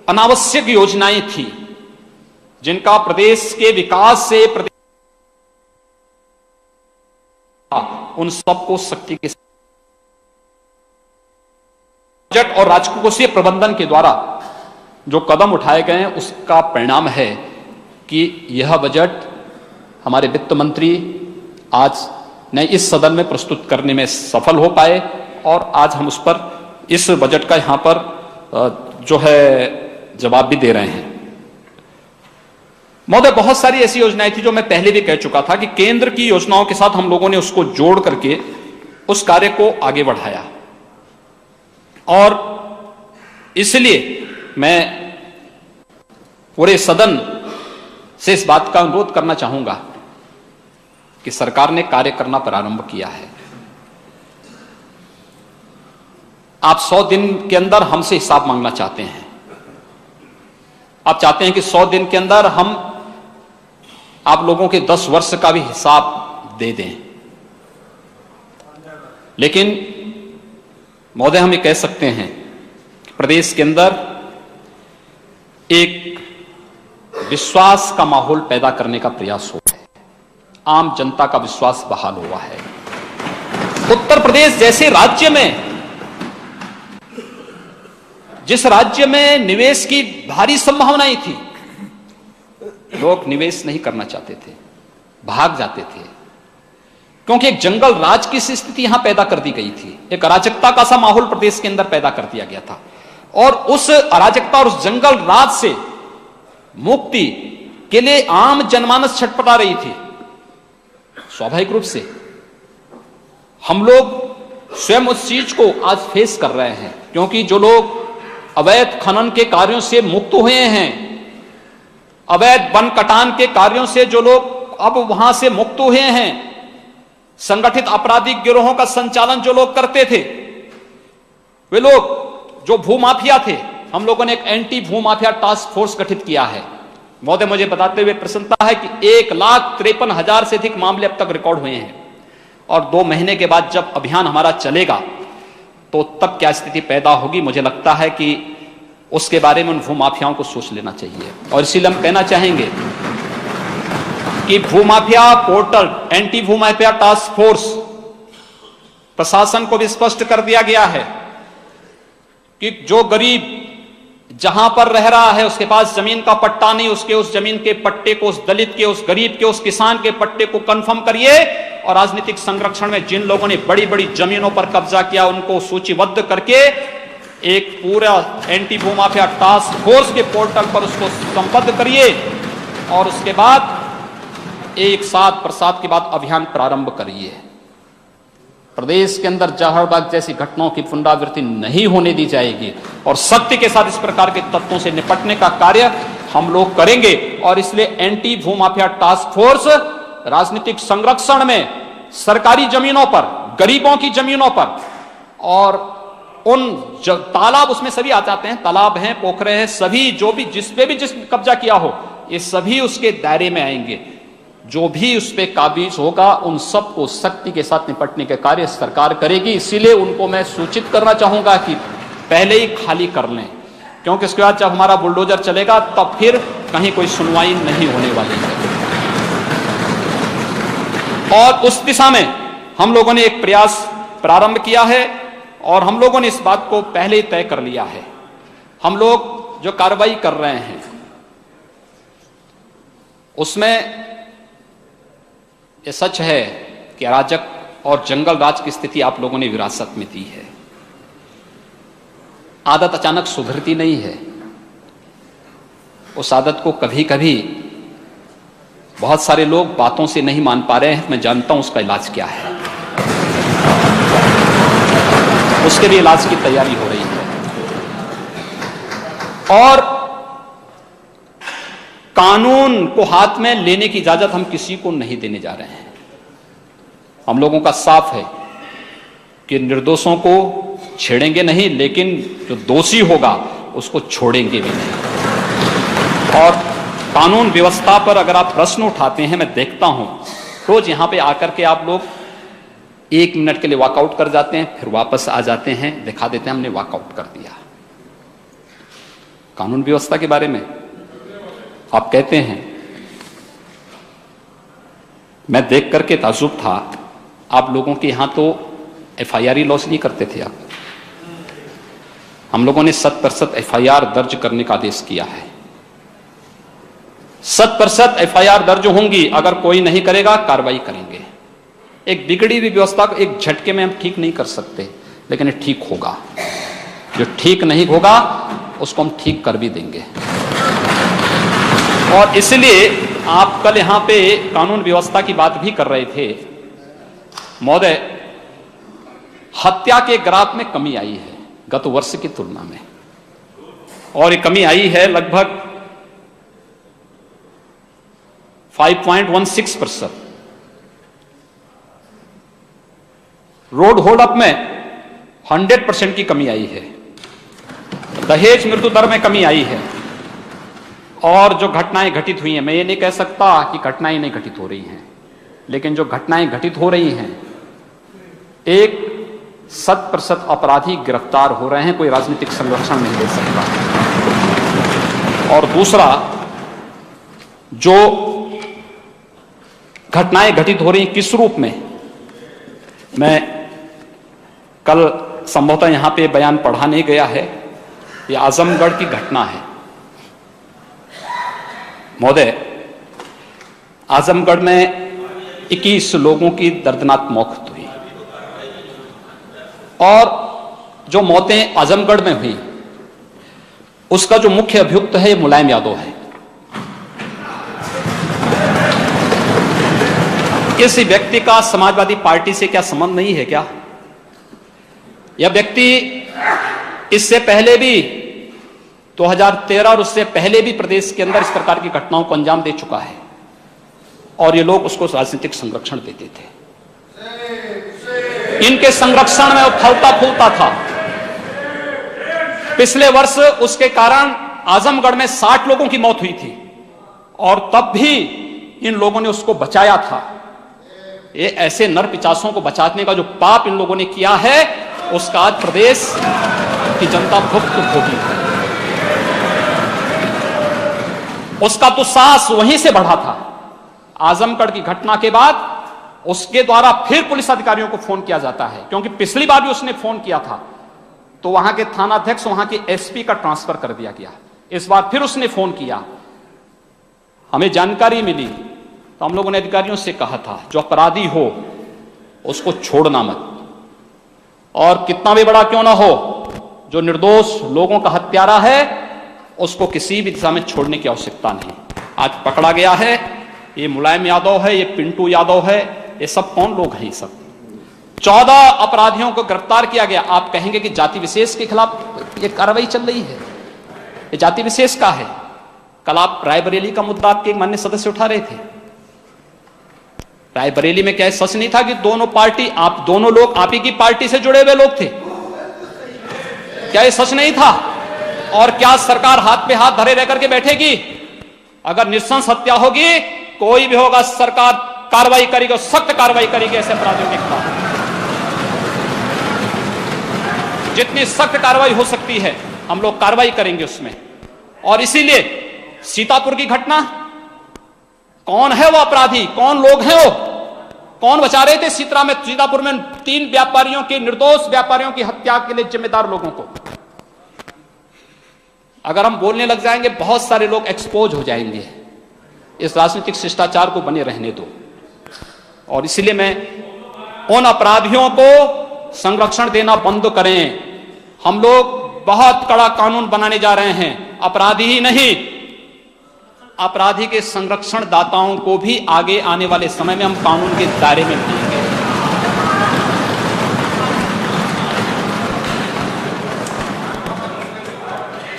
अनावश्यक योजनाएं थी, जिनका प्रदेश के विकास से उन सबको शक्ति के बजट और राजकोषीय प्रबंधन के द्वारा जो कदम उठाए गए हैं, उसका परिणाम है कि यह बजट हमारे वित्त मंत्री आज ने इस सदन में प्रस्तुत करने में सफल हो पाए। और आज हम उस पर, इस बजट का यहां पर जो है जवाब भी दे रहे हैं। महोदय, बहुत सारी ऐसी योजनाएं थी जो मैं पहले भी कह चुका था कि केंद्र की योजनाओं के साथ हम लोगों ने उसको जोड़ करके उस कार्य को आगे बढ़ाया। और इसलिए मैं पूरे सदन से इस बात का अनुरोध करना चाहूंगा कि सरकार ने कार्य करना प्रारंभ किया है। आप 100 दिन के अंदर हमसे हिसाब मांगना चाहते हैं। आप चाहते हैं कि 100 दिन के अंदर हम आप लोगों के 10 वर्ष का भी हिसाब दे दें। लेकिन महोदय, हम ये कह सकते हैं कि प्रदेश के अंदर एक विश्वास का माहौल पैदा करने का प्रयास हुआ है, आम जनता का विश्वास बहाल हुआ है। उत्तर प्रदेश जैसे राज्य में, जिस राज्य में निवेश की भारी संभावनाएं थी, लोग निवेश नहीं करना चाहते थे, भाग जाते थे, क्योंकि एक जंगल राज की स्थिति यहां पैदा कर दी गई थी। एक अराजकता का सा माहौल प्रदेश के अंदर पैदा कर दिया गया था। और उस अराजकता और उस जंगल राज से मुक्ति के लिए आम जनमानस छटपटा रही थी। स्वाभाविक रूप से हम लोग स्वयं उस चीज को आज फेस कर रहे हैं, क्योंकि जो लोग अवैध खनन के कार्यों से मुक्त हुए हैं, अवैध वन कटान के कार्यों से जो लोग अब वहां से मुक्त हुए हैं, संगठित आपराधिक गिरोहों का संचालन जो लोग करते थे, वे लोग जो भूमाफिया थे, हम लोगों ने एक एंटी भूमाफिया टास्क फोर्स गठित किया है। महोदय, मुझे बताते हुए प्रसन्नता है कि 1,53,000 से अधिक मामले अब तक रिकॉर्ड हुए हैं, और 2 महीने के बाद जब अभियान हमारा चलेगा तो तब क्या स्थिति पैदा होगी, मुझे लगता है कि उसके बारे में उन भूमाफियाओं को सोच लेना चाहिए। और इसीलिए हम कहना चाहेंगे कि भूमाफिया पोर्टल, एंटी भूमाफिया टास्क फोर्स, प्रशासन को भी स्पष्ट कर दिया गया है कि जो गरीब जहां पर रह रहा है, उसके पास जमीन का पट्टा नहीं, उसके उस जमीन के पट्टे को, उस दलित के, उस गरीब के, उस किसान के पट्टे को कंफर्म करिए, और राजनीतिक संरक्षण में जिन लोगों ने बड़ी बड़ी जमीनों पर कब्जा किया उनको सूचीबद्ध करके एक पूरा एंटी भूमाफिया टास्क फोर्स के पोर्टल पर उसको संबद्ध करिए, और उसके बाद एक साथ प्रसाद के बाद अभियान प्रारंभ करिए। प्रदेश के अंदर जहरबाग जैसी घटनाओं की पुनरावृत्ति नहीं होने दी जाएगी, और सत्य के साथ इस प्रकार के तत्वों से निपटने का कार्य हम लोग करेंगे। और इसलिए एंटी भूमाफिया टास्क फोर्स राजनीतिक संरक्षण में सरकारी जमीनों पर, गरीबों की जमीनों पर, और उन तालाब, उसमें सभी आ जाते हैं, तालाब हैं, पोखरे हैं, सभी जो भी जिस पे भी जिस कब्जा किया हो, ये सभी उसके दायरे में आएंगे। जो भी उस पर काबिज होगा उन सबको सख्ती के साथ निपटने के कार्य सरकार करेगी। इसीलिए उनको मैं सूचित करना चाहूंगा कि पहले ही खाली कर लें, क्योंकि इसके बाद जब हमारा बुलडोजर चलेगा तब फिर कहीं कोई सुनवाई नहीं होने वाली है। और उस दिशा में हम लोगों ने एक प्रयास प्रारंभ किया है, और हम लोगों ने इस बात को पहले ही तय कर लिया है। हम लोग जो कार्रवाई कर रहे हैं उसमें ये सच है कि अराजक और जंगल राज की स्थिति आप लोगों ने विरासत में दी है। आदत अचानक सुधरती नहीं है, उस आदत को कभी कभी बहुत सारे लोग बातों से नहीं मान पा रहे हैं। मैं जानता हूं उसका इलाज क्या है, उसके लिए इलाज की तैयारी हो रही है। और कानून को हाथ में लेने की इजाजत हम किसी को नहीं देने जा रहे हैं। हम लोगों का साफ है कि निर्दोषों को छेड़ेंगे नहीं, लेकिन जो दोषी होगा उसको छोड़ेंगे भी नहीं। और कानून व्यवस्था पर अगर आप प्रश्न उठाते हैं, मैं देखता हूं रोज यहां पे आकर के आप लोग 1 मिनट के लिए वॉकआउट कर जाते हैं, फिर वापस आ जाते हैं, दिखा देते हैं हमने वॉकआउट कर दिया। कानून व्यवस्था के बारे में आप कहते हैं, मैं देख करके ताज्जुब था, आप लोगों के यहां तो FIR लॉस नहीं करते थे आप। हम लोगों ने 100% FIR दर्ज करने का आदेश किया है। 100% FIR दर्ज होंगी, अगर कोई नहीं करेगा कार्रवाई करेंगे। एक बिगड़ी हुई व्यवस्था को एक झटके में हम ठीक नहीं कर सकते, लेकिन ये ठीक होगा। जो ठीक नहीं होगा उसको हम ठीक कर भी देंगे। और इसलिए आप कल यहां पे कानून व्यवस्था की बात भी कर रहे थे महोदय, हत्या के ग्राफ में कमी आई है गत वर्ष की तुलना में, और ये कमी आई है लगभग 5.16%। रोड होल्ड अप में 100% की कमी आई है। दहेज मृत्यु दर में कमी आई है। और जो घटनाएं घटित हुई हैं, मैं ये नहीं कह सकता कि घटनाएं नहीं घटित हो रही हैं, लेकिन जो घटनाएं घटित हो रही हैं, 100% अपराधी गिरफ्तार हो रहे हैं, कोई राजनीतिक संरक्षण नहीं दे सकता। और दूसरा, जो घटनाएं घटित हो रही हैं किस रूप में, मैं कल संभवतः यहां पे बयान पढ़ा नहीं गया है, ये आजमगढ़ की घटना है महोदय। आजमगढ़ में 21 लोगों की दर्दनाक मौत हुई, और जो मौतें आजमगढ़ में हुई उसका जो मुख्य अभियुक्त है मुलायम यादव है। इस व्यक्ति व्यक्ति का समाजवादी पार्टी से क्या संबंध नहीं है क्या? यह व्यक्ति इससे पहले भी 2013 और उससे पहले भी प्रदेश के अंदर इस प्रकार की घटनाओं को अंजाम दे चुका है और ये लोग उसको राजनीतिक संरक्षण देते थे। इनके संरक्षण में वो फलता फूलता था। पिछले वर्ष उसके कारण आजमगढ़ में 60 लोगों की मौत हुई थी और तब भी इन लोगों ने उसको बचाया था। ये ऐसे नर पिचासों को बचाने का जो पाप इन लोगों ने किया है उसका आज प्रदेश की जनता भुगतभोगी है। उसका तो साहस वहीं से बढ़ा था। आजमगढ़ की घटना के बाद उसके द्वारा फिर पुलिस अधिकारियों को फोन किया जाता है, क्योंकि पिछली बार भी उसने फोन किया था तो वहां के थानाध्यक्ष, वहां के एसपी का ट्रांसफर कर दिया गया। इस बार फिर उसने फोन किया, हमें जानकारी मिली तो हम लोगों ने अधिकारियों से कहा था जो अपराधी हो उसको छोड़ना मत, और कितना भी बड़ा क्यों ना हो, जो निर्दोष लोगों का हत्यारा है उसको किसी भी दिशा में छोड़ने की आवश्यकता नहीं। आज पकड़ा गया है, ये मुलायम यादव है, ये पिंटू यादव है, ये सब कौन लोग हैं? ये सब 14 अपराधियों को गिरफ्तार किया गया। आप कहेंगे कि जाति विशेष के खिलाफ ये कार्रवाई चल रही है, ये जाति विशेष का है। कल आप रायबरेली का मुद्दा आपके एक माननीय सदस्य उठा रहे थे। रायबरेली में क्या सच नहीं था कि दोनों पार्टी, आप दोनों लोग आप ही की पार्टी से जुड़े हुए लोग थे? क्या ये सच नहीं था? और क्या सरकार हाथ पे हाथ धरे रह करके बैठेगी? अगर नृशंस हत्या होगी, कोई भी होगा, सरकार कार्रवाई करेगी, सख्त कार्रवाई करेगी ऐसे अपराधियों के खिलाफ। जितनी सख्त कार्रवाई हो सकती है हम लोग कार्रवाई करेंगे उसमें। और इसीलिए सीतापुर की घटना, कौन है वो अपराधी, कौन लोग हैं वो, कौन बचा रहे थे सीतापुर में 3 व्यापारियों की, निर्दोष व्यापारियों की हत्या के लिए जिम्मेदार लोगों को? अगर हम बोलने लग जाएंगे बहुत सारे लोग एक्सपोज हो जाएंगे। इस राजनीतिक शिष्टाचार को बने रहने दो। और इसलिए मैं उन अपराधियों को संरक्षण देना बंद करें। हम लोग बहुत कड़ा कानून बनाने जा रहे हैं। अपराधी ही नहीं, अपराधी के संरक्षण दाताओं को भी आगे आने वाले समय में हम कानून के दायरे में लाएंगे।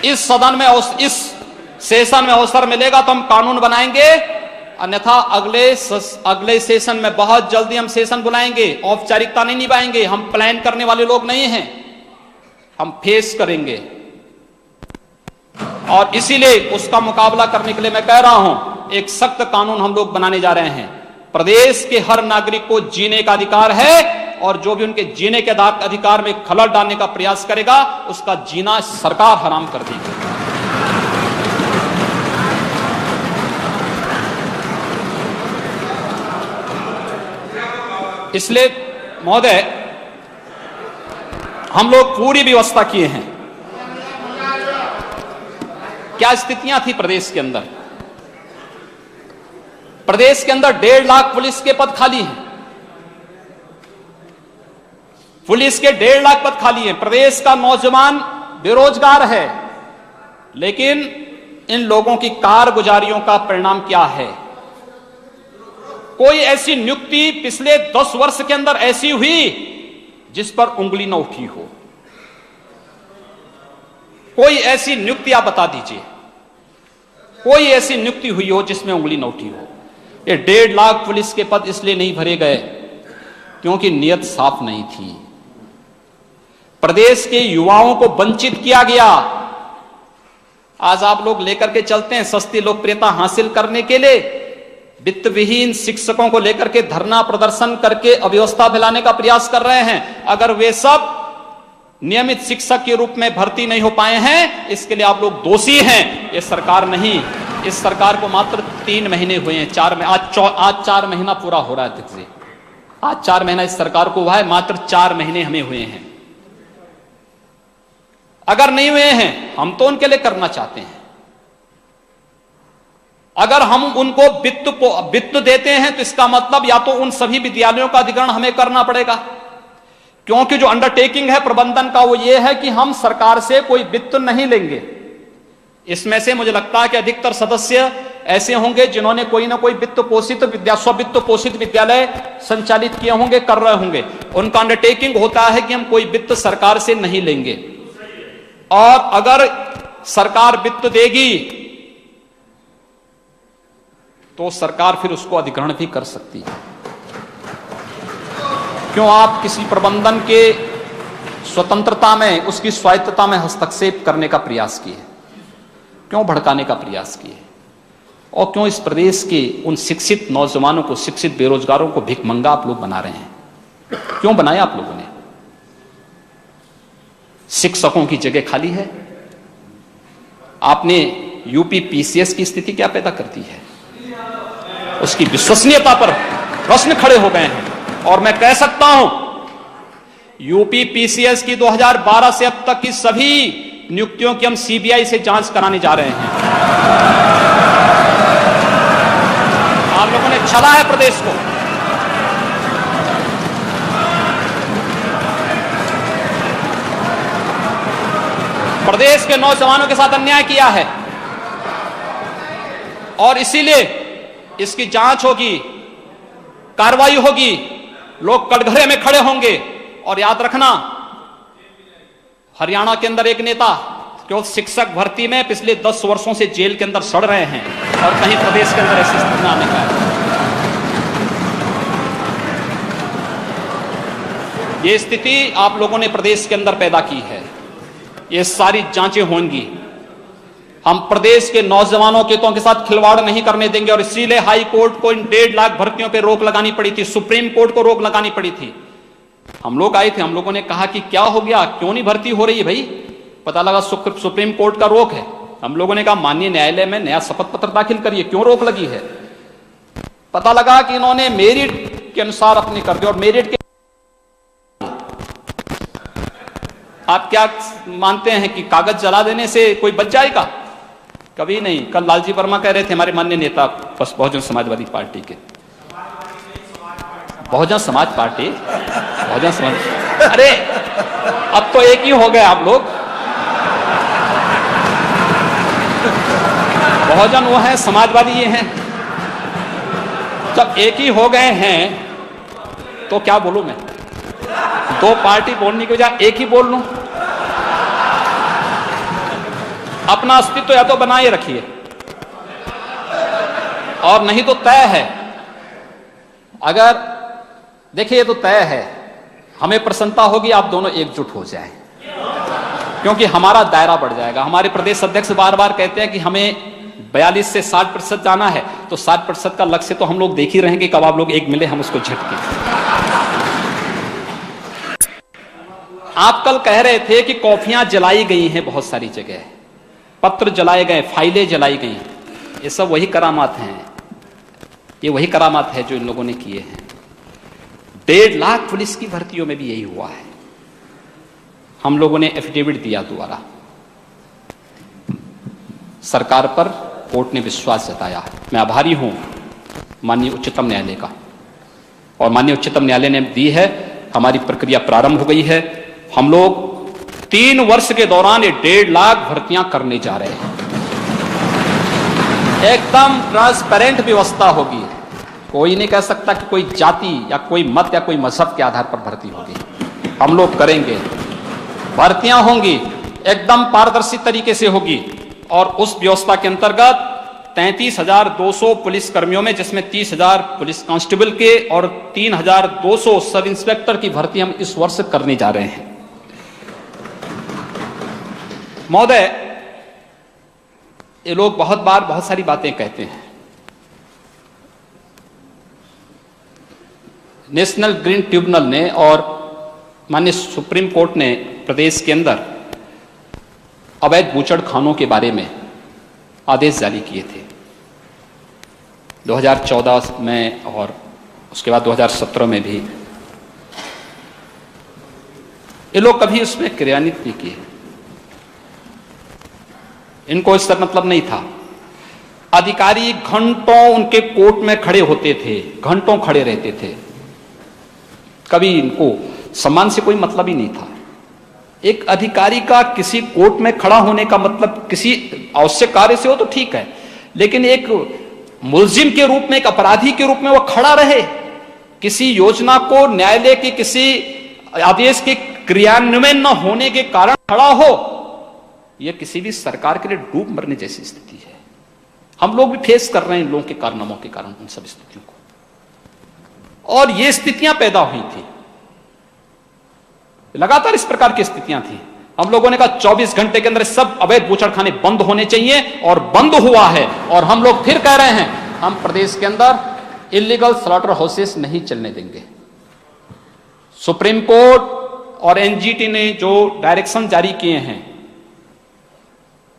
इस सदन में, इस सेशन में अवसर मिलेगा तो हम कानून बनाएंगे, अन्यथा अगले सेशन में बहुत जल्दी हम सेशन बुलाएंगे। औपचारिकता नहीं निभाएंगे, हम प्लान करने वाले लोग नहीं हैं, हम फेस करेंगे। और इसीलिए उसका मुकाबला करने के लिए मैं कह रहा हूं, एक सख्त कानून हम लोग बनाने जा रहे हैं। प्रदेश के हर नागरिक को जीने का अधिकार है और जो भी उनके जीने के अधिकार में खलल डालने का प्रयास करेगा उसका जीना सरकार हराम कर देगी। इसलिए महोदय, हम लोग पूरी व्यवस्था किए हैं। क्या स्थितियां थी प्रदेश के अंदर? प्रदेश के अंदर 1.5 लाख पुलिस के पद खाली हैं। पुलिस के 1.5 लाख पद खाली हैं। प्रदेश का नौजवान बेरोजगार है, लेकिन इन लोगों की कारगुजारियों का परिणाम क्या है? कोई ऐसी नियुक्ति पिछले 10 वर्ष के अंदर ऐसी हुई जिस पर उंगली न उठी हो? कोई ऐसी नियुक्ति आप बता दीजिए, कोई ऐसी नियुक्ति हुई हो जिसमें उंगली न उठी हो? ये 1.5 लाख पुलिस के पद इसलिए नहीं भरे गए क्योंकि नियत साफ नहीं थी। प्रदेश के युवाओं को वंचित किया गया। आज आप लोग लेकर के चलते हैं सस्ती लोकप्रियता हासिल करने के लिए, वित्त विहीन शिक्षकों को लेकर के धरना प्रदर्शन करके अव्यवस्था फैलाने का प्रयास कर रहे हैं। अगर वे सब नियमित शिक्षक के रूप में भर्ती नहीं हो पाए हैं, इसके लिए आप लोग दोषी हैं, ये सरकार नहीं। इस सरकार को मात्र 3 महीने हुए हैं, आज 4 महीना पूरा हो रहा है अध्यक्ष जी। आज 4 महीना इस सरकार को हुआ है, मात्र 4 महीने हमें हुए हैं। अगर नहीं हुए हैं, हम तो उनके लिए करना चाहते हैं। अगर हम उनको वित्त देते हैं तो इसका मतलब या तो उन सभी विद्यालयों का अधिग्रहण हमें करना पड़ेगा, क्योंकि जो अंडरटेकिंग है प्रबंधन का वो ये है कि हम सरकार से कोई वित्त नहीं लेंगे। इसमें से मुझे लगता है कि अधिकतर सदस्य ऐसे होंगे जिन्होंने कोई ना कोई वित्त पोषित स्ववित्त पोषित विद्यालय संचालित किए होंगे, कर रहे होंगे। उनका अंडरटेकिंग होता है कि हम कोई वित्त सरकार से नहीं लेंगे, और अगर सरकार वित्त देगी तो सरकार फिर उसको अधिग्रहण भी कर सकती है। क्यों आप किसी प्रबंधन के स्वतंत्रता में, उसकी स्वायत्तता में हस्तक्षेप करने का प्रयास किए? क्यों भड़काने का प्रयास किए? और क्यों इस प्रदेश के उन शिक्षित नौजवानों को, शिक्षित बेरोजगारों को भिखमंगा आप लोग बना रहे हैं? क्यों बनाया आप लोगों ने? शिक्षकों की जगह खाली है। आपने यूपी पीसीएस की स्थिति क्या पैदा करती है? उसकी विश्वसनीयता पर प्रश्न खड़े हो गए हैं। और मैं कह सकता हूं, यूपी पीसीएस की 2012 से अब तक की सभी नियुक्तियों की हम सीबीआई से जांच कराने जा रहे हैं। आप लोगों ने छला है प्रदेश को। प्रदेश के नौजवानों के साथ अन्याय किया है, और इसीलिए इसकी जांच होगी, कार्रवाई होगी, लोग कटघरे में खड़े होंगे। और याद रखना, हरियाणा के अंदर एक नेता जो शिक्षक भर्ती में पिछले 10 वर्षों से जेल के अंदर सड़ रहे हैं, और कहीं प्रदेश के अंदर ऐसी स्थिति आने का है। ये स्थिति आप लोगों ने प्रदेश के अंदर पैदा की है। ये सारी जांचें होंगी। हम प्रदेश के नौजवानों के हितों के साथ खिलवाड़ नहीं करने देंगे, और इसीलिए हाई कोर्ट को इन 1.5 लाख भर्तियों पर रोक लगानी पड़ी थी, सुप्रीम कोर्ट को रोक लगानी पड़ी थी। हम लोग आए थे, हम लोगों ने कहा कि क्या हो गया, क्यों नहीं भर्ती हो रही है भाई? पता लगा सुप्रीम कोर्ट का रोक है। हम लोगों ने कहा माननीय न्यायालय में नया शपथ पत्र दाखिल करिए, क्यों रोक लगी है? पता लगा कि इन्होंने मेरिट के अनुसार अपनी कर दिया, और मेरिट के आप क्या मानते हैं कि कागज जला देने से कोई बच जाएगा? कभी नहीं। कल लालजी वर्मा कह रहे थे, हमारे माननीय नेता बहुजन समाजवादी पार्टी के, बहुजन समाज पार्टी, बहुजन समाज, अरे अब तो एक ही हो गए आप लोग। बहुजन वो है, समाजवादी ये हैं। जब एक ही हो गए हैं तो क्या बोलूं मैं? 2 पार्टी बोलने की बजाय एक ही बोल लूं। अपना अस्तित्व या तो बनाए रखिए, और नहीं तो तय है। अगर देखिए, ये तो तय है, हमें प्रसन्नता होगी आप दोनों एकजुट हो जाएं, क्योंकि हमारा दायरा बढ़ जाएगा। हमारे प्रदेश अध्यक्ष बार बार कहते हैं कि हमें 42 से 60% जाना है, तो 60% का लक्ष्य तो हम लोग देख ही रहेंगे, कब आप लोग एक मिले हम उसको झटके। आप कल कह रहे थे कि कॉफियां जलाई गई हैं बहुत सारी जगह, पत्र जलाए गए, फाइलें जलाई गई। ये सब वही करामात हैं, ये वही करामात है जो इन लोगों ने किए हैं। 1.5 लाख पुलिस की भर्तियों में भी यही हुआ है। हम लोगों ने एफिडेविट दिया दोबारा, सरकार पर कोर्ट ने विश्वास जताया। मैं आभारी हूं माननीय उच्चतम न्यायालय का, और माननीय उच्चतम न्यायालय ने दी है। हमारी प्रक्रिया प्रारंभ हो गई है। हम लोग 3 वर्ष के दौरान ये 1.5 लाख भर्तियां करने जा रहे हैं। एकदम ट्रांसपेरेंट व्यवस्था होगी। कोई नहीं कह सकता कि कोई जाति या कोई मत या कोई मजहब के आधार पर भर्ती होगी। हम लोग करेंगे, भर्तियां होंगी, एकदम पारदर्शी तरीके से होगी। और उस व्यवस्था के अंतर्गत 33,200 पुलिस कर्मियों में, जिसमें 30,000 पुलिस कांस्टेबल के और 3,200 सब इंस्पेक्टर की भर्ती हम इस वर्ष करने जा रहे हैं। महोदय, ये लोग बहुत बार बहुत सारी बातें कहते हैं। नेशनल ग्रीन ट्रिब्यूनल ने और माननीय सुप्रीम कोर्ट ने प्रदेश के अंदर अवैध बूचड़ खानों के बारे में आदेश जारी किए थे 2014 में, और उसके बाद 2017 में भी। ये लोग कभी उसमें क्रियान्वित नहीं किए। इनको इससे मतलब नहीं था। अधिकारी घंटों उनके कोर्ट में खड़े होते थे, घंटों खड़े रहते थे। कभी इनको सम्मान से कोई मतलब ही नहीं था। एक अधिकारी का किसी कोर्ट में खड़ा होने का मतलब किसी आवश्यक कार्य से हो तो ठीक है, लेकिन एक मुलजिम के रूप में, एक अपराधी के रूप में वो खड़ा रहे, किसी योजना को न्यायालय के किसी आदेश के क्रियान्वयन न होने के कारण खड़ा हो, यह किसी भी सरकार के लिए डूब मरने जैसी स्थिति है। हम लोग भी फेस कर रहे हैं इन लोगों के कारनामों के कारण उन सब स्थितियों को, और ये स्थितियां पैदा हुई थी, लगातार इस प्रकार की स्थितियां थी। हम लोगों ने कहा 24 घंटे के अंदर सब अवैध बूचड़खाने बंद होने चाहिए, और बंद हुआ है। और हम लोग फिर कह रहे हैं, हम प्रदेश के अंदर इलीगल स्लॉटर हाउसेस नहीं चलने देंगे। सुप्रीम कोर्ट और एनजीटी ने जो डायरेक्शन जारी किए हैं,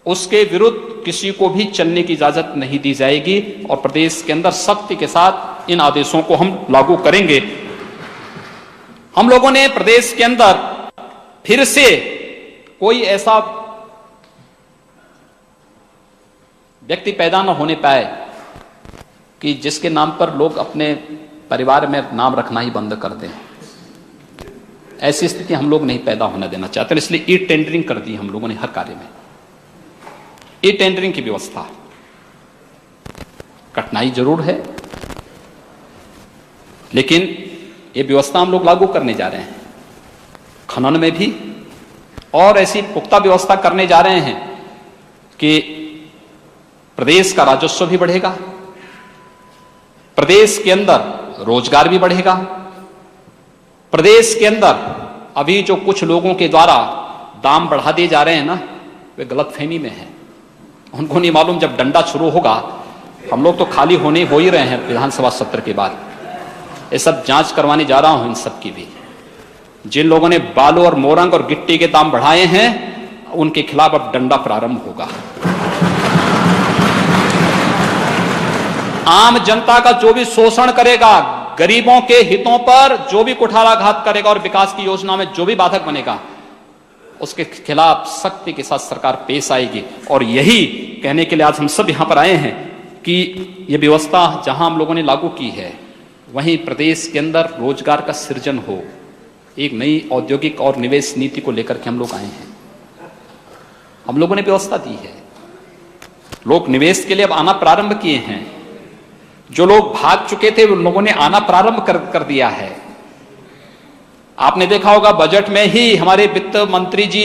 उसके विरुद्ध किसी को भी चलने की इजाजत नहीं दी जाएगी, और प्रदेश के अंदर सख्ती के साथ इन आदेशों को हम लागू करेंगे। हम लोगों ने प्रदेश के अंदर फिर से कोई ऐसा व्यक्ति पैदा न होने पाए कि जिसके नाम पर लोग अपने परिवार में नाम रखना ही बंद कर दें। ऐसी स्थिति हम लोग नहीं पैदा होने देना चाहते, इसलिए ई टेंडरिंग कर दी हम लोगों ने हर कार्य में। ई टेंडरिंग की व्यवस्था, कठिनाई जरूर है, लेकिन ये व्यवस्था हम लोग लागू करने जा रहे हैं। खनन में भी और ऐसी पुख्ता व्यवस्था करने जा रहे हैं कि प्रदेश का राजस्व भी बढ़ेगा, प्रदेश के अंदर रोजगार भी बढ़ेगा। प्रदेश के अंदर अभी जो कुछ लोगों के द्वारा दाम बढ़ा दिए जा रहे हैं ना, वे गलतफहमी में है। उनको नहीं मालूम जब डंडा शुरू होगा, हम लोग तो खाली होने हो ही रहे हैं विधानसभा सत्र के बाद। ये सब जांच करवाने जा रहा हूं इन सब की भी। जिन लोगों ने बालू और मोरंग और गिट्टी के दाम बढ़ाए हैं, उनके खिलाफ अब डंडा प्रारंभ होगा। आम जनता का जो भी शोषण करेगा, गरीबों के हितों पर जो भी कुठाराघात करेगा और विकास की योजना में जो भी बाधक बनेगा, उसके खिलाफ सख्ती के साथ सरकार पेश आएगी। और यही कहने के लिए आज हम सब यहां पर आए हैं कि यह व्यवस्था जहां हम लोगों ने लागू की है, वहीं प्रदेश के अंदर रोजगार का सृजन हो। एक नई औद्योगिक और निवेश नीति को लेकर के हम लोग आए हैं। हम लोगों ने व्यवस्था दी है, लोग निवेश के लिए अब आना प्रारंभ किए हैं। जो लोग भाग चुके थे उन लोगों ने आना प्रारंभ कर दिया है। आपने देखा होगा बजट में ही हमारे वित्त मंत्री जी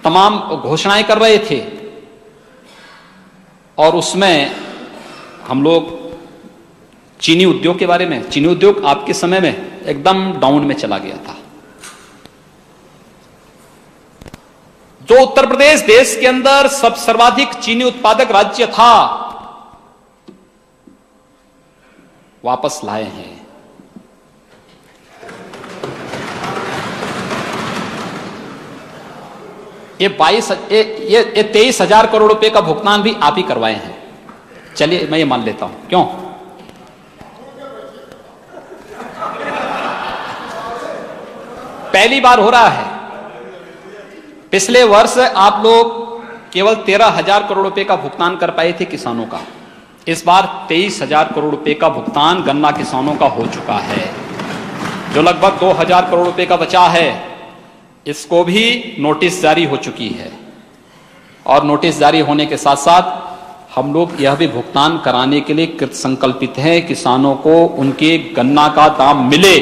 तमाम घोषणाएं कर रहे थे, और उसमें हम लोग चीनी उद्योग के बारे में, चीनी उद्योग आपके समय में एकदम डाउन में चला गया था। जो उत्तर प्रदेश देश के अंदर सर्वाधिक चीनी उत्पादक राज्य था, वापस लाए हैं। ये 23,000 करोड़ रुपए का भुगतान भी आप ही करवाए हैं। चलिए मैं ये मान लेता हूं, क्यों? पहली बार हो रहा है। पिछले वर्ष आप लोग केवल 13,000 करोड़ रुपए का भुगतान कर पाए थे किसानों का। इस बार 23,000 करोड़ रुपए का भुगतान गन्ना किसानों का हो चुका है। जो लगभग 2,000 करोड़ रुपए का बचा है, इसको भी नोटिस जारी हो चुकी है, और नोटिस जारी होने के साथ साथ हम लोग यह भी भुगतान कराने के लिए कृत संकल्पित हैं। किसानों को उनके गन्ना का दाम मिले,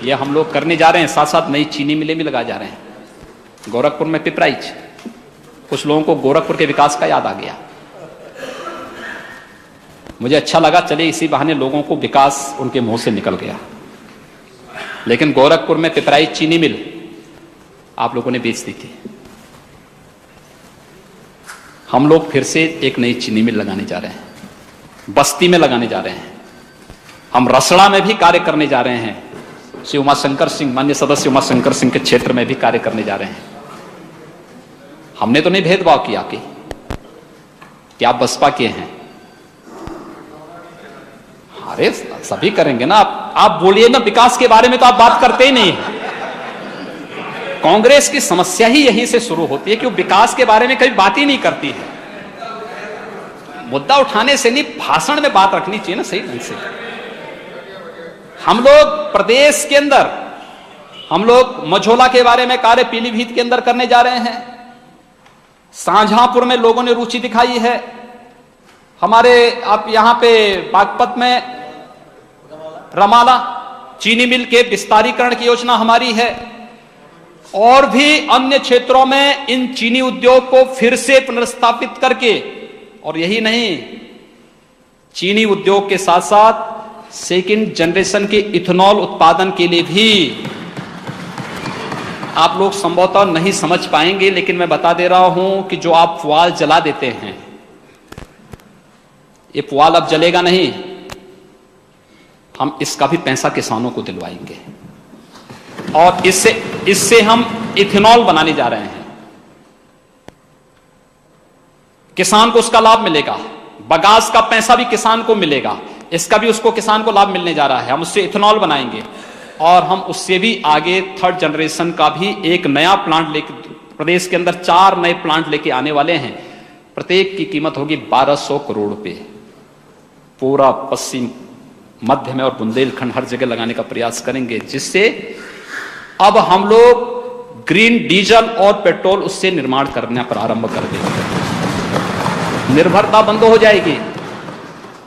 यह हम लोग करने जा रहे हैं। साथ साथ नई चीनी मिलें भी लगा जा रहे हैं। गोरखपुर में पिपराइच, कुछ लोगों को गोरखपुर के विकास का याद आ गया। मुझे अच्छा लगा, चले इसी बहाने लोगों को विकास उनके मुंह से निकल गया। लेकिन गोरखपुर में पिपराइच चीनी मिल आप लोगों ने बेच दी थी। हम लोग फिर से एक नई चीनी मिल लगाने जा रहे हैं, बस्ती में लगाने जा रहे हैं। हम रसड़ा में भी कार्य करने जा रहे हैं। श्री उमाशंकर सिंह, माननीय सदस्य उमाशंकर सिंह के क्षेत्र में भी कार्य करने जा रहे हैं। हमने तो नहीं भेदभाव किया कि आप बसपा के हैं। अरे सभी करेंगे ना। आप बोलिए ना, विकास के बारे में तो आप बात करते ही नहीं। कांग्रेस की समस्या ही यहीं से शुरू होती है कि वो विकास के बारे में कभी बात ही नहीं करती है। मुद्दा उठाने से नहीं, भाषण में बात रखनी चाहिए ना सही ढंग से। हम लोग प्रदेश के अंदर, हम लोग मझोला के बारे में कार्य पीलीभीत के अंदर करने जा रहे हैं। शाहजहांपुर में लोगों ने रुचि दिखाई है। हमारे आप यहां पे बागपत में रमाला चीनी मिल के विस्तारीकरण की योजना हमारी है, और भी अन्य क्षेत्रों में इन चीनी उद्योग को फिर से पुनर्स्थापित करके, और यही नहीं, चीनी उद्योग के साथ साथ सेकंड जनरेशन के इथेनॉल उत्पादन के लिए भी आप लोग संभवतः नहीं समझ पाएंगे, लेकिन मैं बता दे रहा हूं कि जो आप पुआल जला देते हैं, ये पुआल अब जलेगा नहीं, हम इसका भी पैसा किसानों को दिलवाएंगे और इससे हम इथेनॉल बनाने जा रहे हैं। किसान को उसका लाभ मिलेगा, बगास का पैसा भी किसान को मिलेगा, इसका भी उसको किसान को लाभ मिलने जा रहा है। हम उससे इथेनॉल बनाएंगे और हम उससे भी आगे थर्ड जनरेशन का भी एक नया प्लांट लेके, प्रदेश के अंदर 4 नए प्लांट लेके आने वाले हैं। प्रत्येक की कीमत होगी 1200 करोड़ रुपए। पूरा पश्चिम, मध्य में और बुंदेलखंड हर जगह लगाने का प्रयास करेंगे, जिससे अब हम लोग ग्रीन डीजल और पेट्रोल उससे निर्माण करना प्रारंभ कर देंगे। निर्भरता बंद हो जाएगी।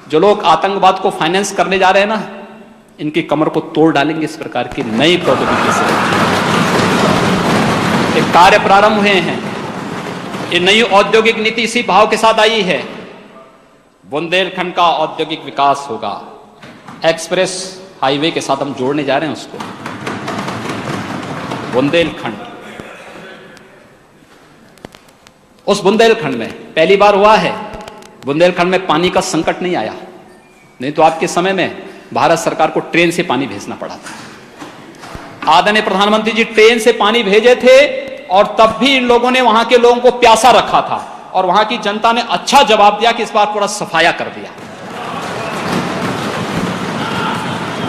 जो लोग आतंकवाद को फाइनेंस करने जा रहे हैं ना, इनकी कमर को तोड़ डालेंगे इस प्रकार की नई प्रौद्योगिकी से। एक कार्य प्रारंभ हुए हैं। ये नई औद्योगिक नीति इसी भाव के साथ आई है। बुंदेलखंड का औद्योगिक विकास होगा। एक्सप्रेस हाईवे के साथ हम जोड़ने जा रहे हैं उसको। बुंदेलखंड, उस बुंदेलखंड में पहली बार हुआ है, बुंदेलखंड में पानी का संकट नहीं आया। नहीं तो आपके समय में भारत सरकार को ट्रेन से पानी भेजना पड़ा था। आदरणीय प्रधानमंत्री जी ट्रेन से पानी भेजे थे और तब भी इन लोगों ने वहां के लोगों को प्यासा रखा था और वहां की जनता ने अच्छा जवाब दिया कि इस बार पूरा सफाया कर दिया।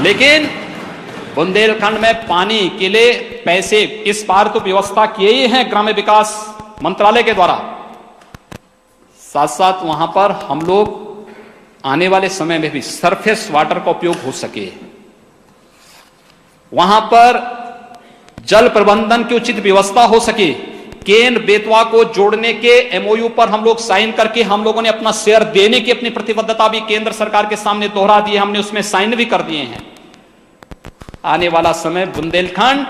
लेकिन बुंदेलखंड में पानी के लिए पैसे इस बार तो व्यवस्था किए ही हैं ग्राम्य विकास मंत्रालय के द्वारा। साथ साथ वहां पर हम लोग आने वाले समय में भी सरफेस वाटर का उपयोग हो सके, वहां पर जल प्रबंधन की उचित व्यवस्था हो सके। केन बेतवा को जोड़ने के एमओयू पर हम लोग साइन करके हम लोगों ने अपना शेयर देने की अपनी प्रतिबद्धता भी केंद्र सरकार के सामने दोहरा दी है। हमने उसमें साइन भी कर दिए हैं। आने वाला समय बुंदेलखंड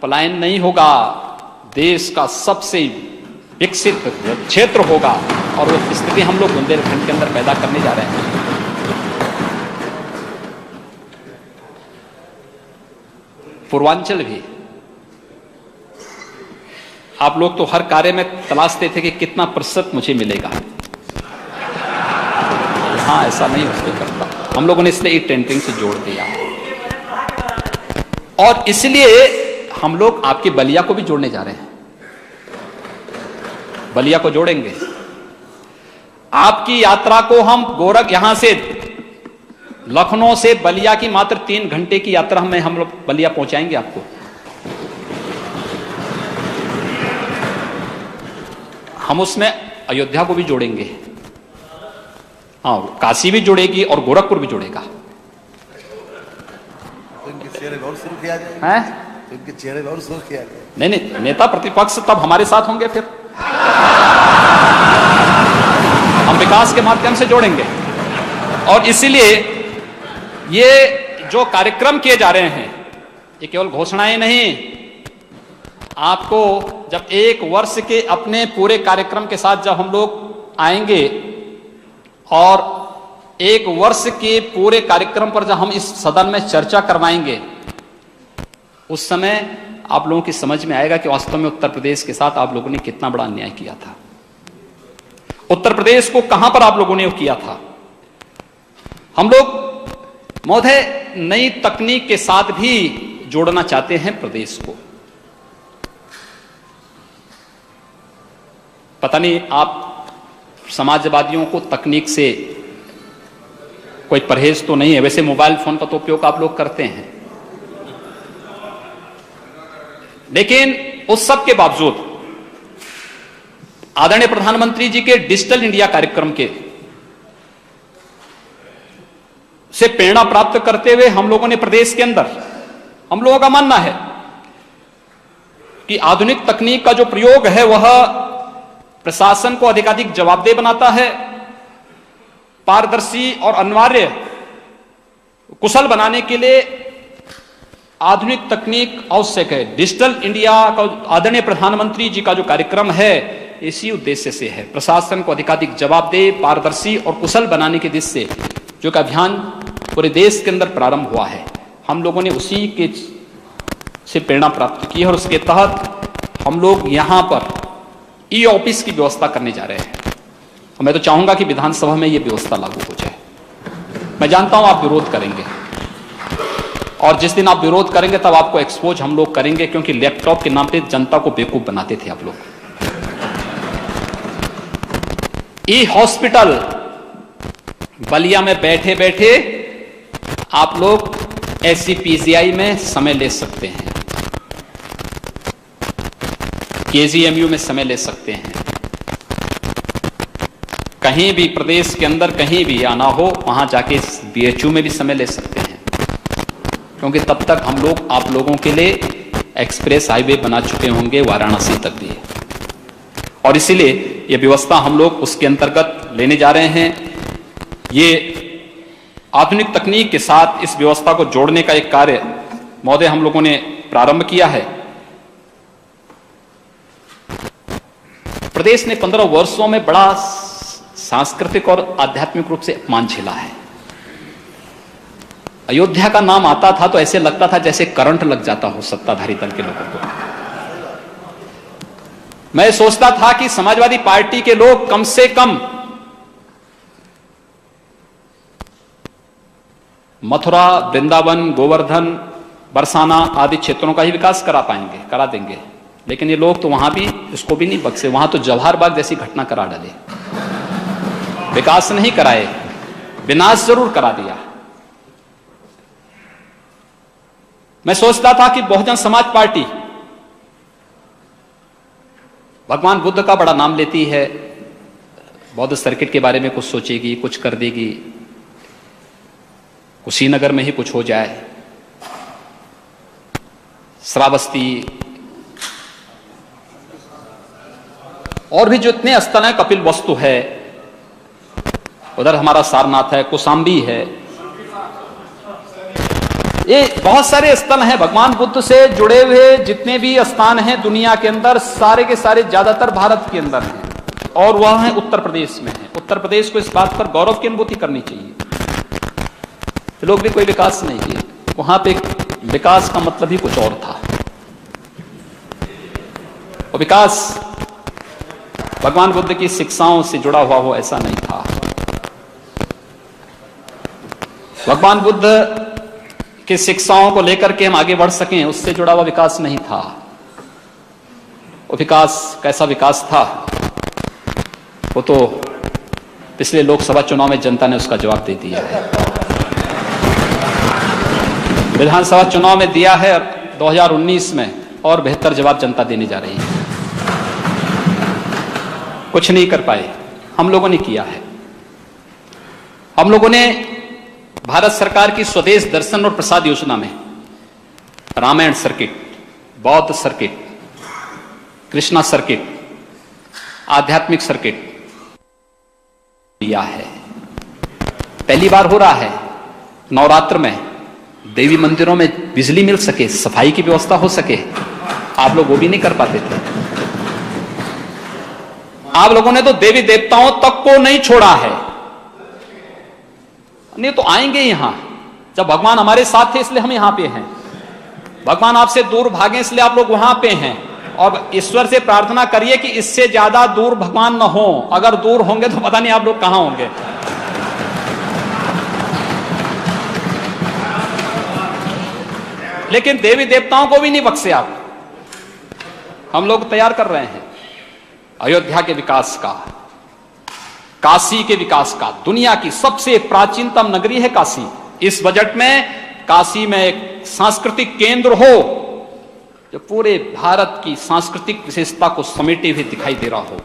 पलायन नहीं होगा, देश का सबसे विकसित क्षेत्र होगा और वो स्थिति हम लोग बुंदेलखंड के अंदर पैदा करने जा रहे हैं। पूर्वांचल भी, आप लोग तो हर कार्य में तलाशते थे कि कितना प्रतिशत मुझे मिलेगा। हाँ, ऐसा नहीं उसको करता। हम लोगों ने इसलिए ई टेंडरिंग से जोड़ दिया और इसलिए हम लोग आपकी बलिया को भी जोड़ने जा रहे हैं। बलिया को जोड़ेंगे। आपकी यात्रा को हम यहां से लखनऊ से बलिया की मात्र 3 घंटे की यात्रा में हम लोग बलिया पहुंचाएंगे आपको। हम उसमें अयोध्या को भी जोड़ेंगे। हाँ, काशी भी जुड़ेगी और गोरखपुर भी जुड़ेगा। नहीं, नेता प्रतिपक्ष तब हमारे साथ होंगे, फिर हम विकास के माध्यम से जोड़ेंगे। और इसीलिए ये जो कार्यक्रम किए जा रहे हैं, ये केवल घोषणाएं नहीं। आपको जब 1 वर्ष के अपने पूरे कार्यक्रम के साथ जब हम लोग आएंगे और 1 वर्ष के पूरे कार्यक्रम पर जब हम इस सदन में चर्चा करवाएंगे, उस समय आप लोगों की समझ में आएगा कि वास्तव में उत्तर प्रदेश के साथ आप लोगों ने कितना बड़ा अन्याय किया था। उत्तर प्रदेश को कहां पर आप लोगों ने किया था। हम लोग महोदय नई तकनीक के साथ भी जोड़ना चाहते हैं प्रदेश को। पता नहीं आप समाजवादियों को तकनीक से कोई परहेज तो नहीं है। वैसे मोबाइल फोन का तो उपयोग आप लोग करते हैं, लेकिन उस सब के बावजूद आदरणीय प्रधानमंत्री जी के डिजिटल इंडिया कार्यक्रम के से प्रेरणा प्राप्त करते हुए हम लोगों ने प्रदेश के अंदर, हम लोगों का मानना है कि आधुनिक तकनीक का जो प्रयोग है वह प्रशासन को अधिकाधिक जवाबदेह बनाता है, पारदर्शी और अनिवार्य कुशल बनाने के लिए आधुनिक तकनीक आवश्यक है। डिजिटल इंडिया का आदरणीय प्रधानमंत्री जी का जो कार्यक्रम है, इसी उद्देश्य से है, प्रशासन को अधिकाधिक जवाबदेह, पारदर्शी और कुशल बनाने के दिशा से जो का अभियान पूरे देश के अंदर प्रारंभ हुआ है। हम लोगों ने उसी के से प्रेरणा प्राप्त की है और उसके तहत हम लोग यहां पर ई ऑफिस की व्यवस्था करने जा रहे हैं। मैं तो चाहूंगा कि विधानसभा में यह व्यवस्था लागू हो जाए। मैं जानता हूं आप विरोध करेंगे, और जिस दिन आप विरोध करेंगे तब आपको एक्सपोज हम लोग करेंगे, क्योंकि लैपटॉप के नाम पे जनता को बेवकूफ बनाते थे आप लोग। ई हॉस्पिटल बलिया में बैठे बैठे आप लोग SCPGI में समय ले सकते हैं, KGMU में समय ले सकते हैं, कहीं भी प्रदेश के अंदर कहीं भी आना हो वहां जाके BHU में भी समय ले सकते हैं, क्योंकि तब तक हम लोग आप लोगों के लिए एक्सप्रेस हाईवे बना चुके होंगे वाराणसी तक भी, और इसीलिए यह व्यवस्था हम लोग उसके अंतर्गत लेने जा रहे हैं। ये आधुनिक तकनीक के साथ इस व्यवस्था को जोड़ने का एक कार्य महोदय हम लोगों ने प्रारंभ किया है। प्रदेश ने 15 वर्षों में बड़ा सांस्कृतिक और आध्यात्मिक रूप से अपमान झेला है। अयोध्या का नाम आता था तो ऐसे लगता था जैसे करंट लग जाता हो सत्ताधारी दल के लोगों को। मैं सोचता था कि समाजवादी पार्टी के लोग कम से कम मथुरा, वृंदावन, गोवर्धन, बरसाना आदि क्षेत्रों का ही विकास करा देंगे, लेकिन ये लोग तो वहां भी इसको भी नहीं बख्शे। वहां तो जवाहर बाग जैसी घटना करा डाले, विकास नहीं कराए, विनाश जरूर करा दिया। मैं सोचता था कि बहुजन समाज पार्टी भगवान बुद्ध का बड़ा नाम लेती है, बौद्ध सर्किट के बारे में कुछ सोचेगी, कुछ कर देगी, कुशीनगर में ही कुछ हो जाए, श्रावस्ती और भी जो इतने स्थल हैं, कपिल वस्तु है, उधर हमारा सारनाथ है, कौशाम्बी है, ये बहुत सारे स्थल हैं। भगवान बुद्ध से जुड़े हुए जितने भी स्थान हैं दुनिया के अंदर, सारे के सारे ज्यादातर भारत के अंदर हैं, और वह है उत्तर प्रदेश में है। उत्तर प्रदेश को इस बात पर गौरव की अनुभूति करनी चाहिए। तो लोग भी कोई विकास नहीं किए, वहां पे विकास का मतलब ही कुछ और था। और विकास भगवान बुद्ध की शिक्षाओं से जुड़ा हुआ हो ऐसा नहीं था। भगवान बुद्ध की शिक्षाओं को लेकर के हम आगे बढ़ सकें, उससे जुड़ा हुआ विकास नहीं था। वो विकास कैसा विकास था वो तो पिछले लोकसभा चुनाव में जनता ने उसका जवाब दे दिया है, विधानसभा चुनाव में दिया है, 2019 में और बेहतर जवाब जनता देने जा रही है। कुछ नहीं कर पाए, हम लोगों ने किया है। हम लोगों ने भारत सरकार की स्वदेश दर्शन और प्रसाद योजना में रामायण सर्किट, बौद्ध सर्किट, कृष्णा सर्किट, आध्यात्मिक सर्किट दिया है। पहली बार हो रहा है नवरात्र में देवी मंदिरों में बिजली मिल सके, सफाई की व्यवस्था हो सके। आप लोग वो भी नहीं कर पाते थे। आप लोगों ने तो देवी देवताओं तक को नहीं छोड़ा है। नहीं तो आएंगे यहां, जब भगवान हमारे साथ थे इसलिए हम यहां पे हैं। भगवान आपसे दूर भागे इसलिए आप लोग वहां पे हैं, और ईश्वर से प्रार्थना करिए कि इससे ज्यादा दूर भगवान न हो। अगर दूर होंगे तो पता नहीं आप लोग कहां होंगे। लेकिन देवी देवताओं को भी नहीं बख्शे आप। हम लोग तैयार कर रहे हैं अयोध्या के विकास का, काशी के विकास का। दुनिया की सबसे प्राचीनतम नगरी है काशी। इस बजट में काशी में एक सांस्कृतिक केंद्र हो जो पूरे भारत की सांस्कृतिक विशेषता को समेटे हुए दिखाई दे रहा हो।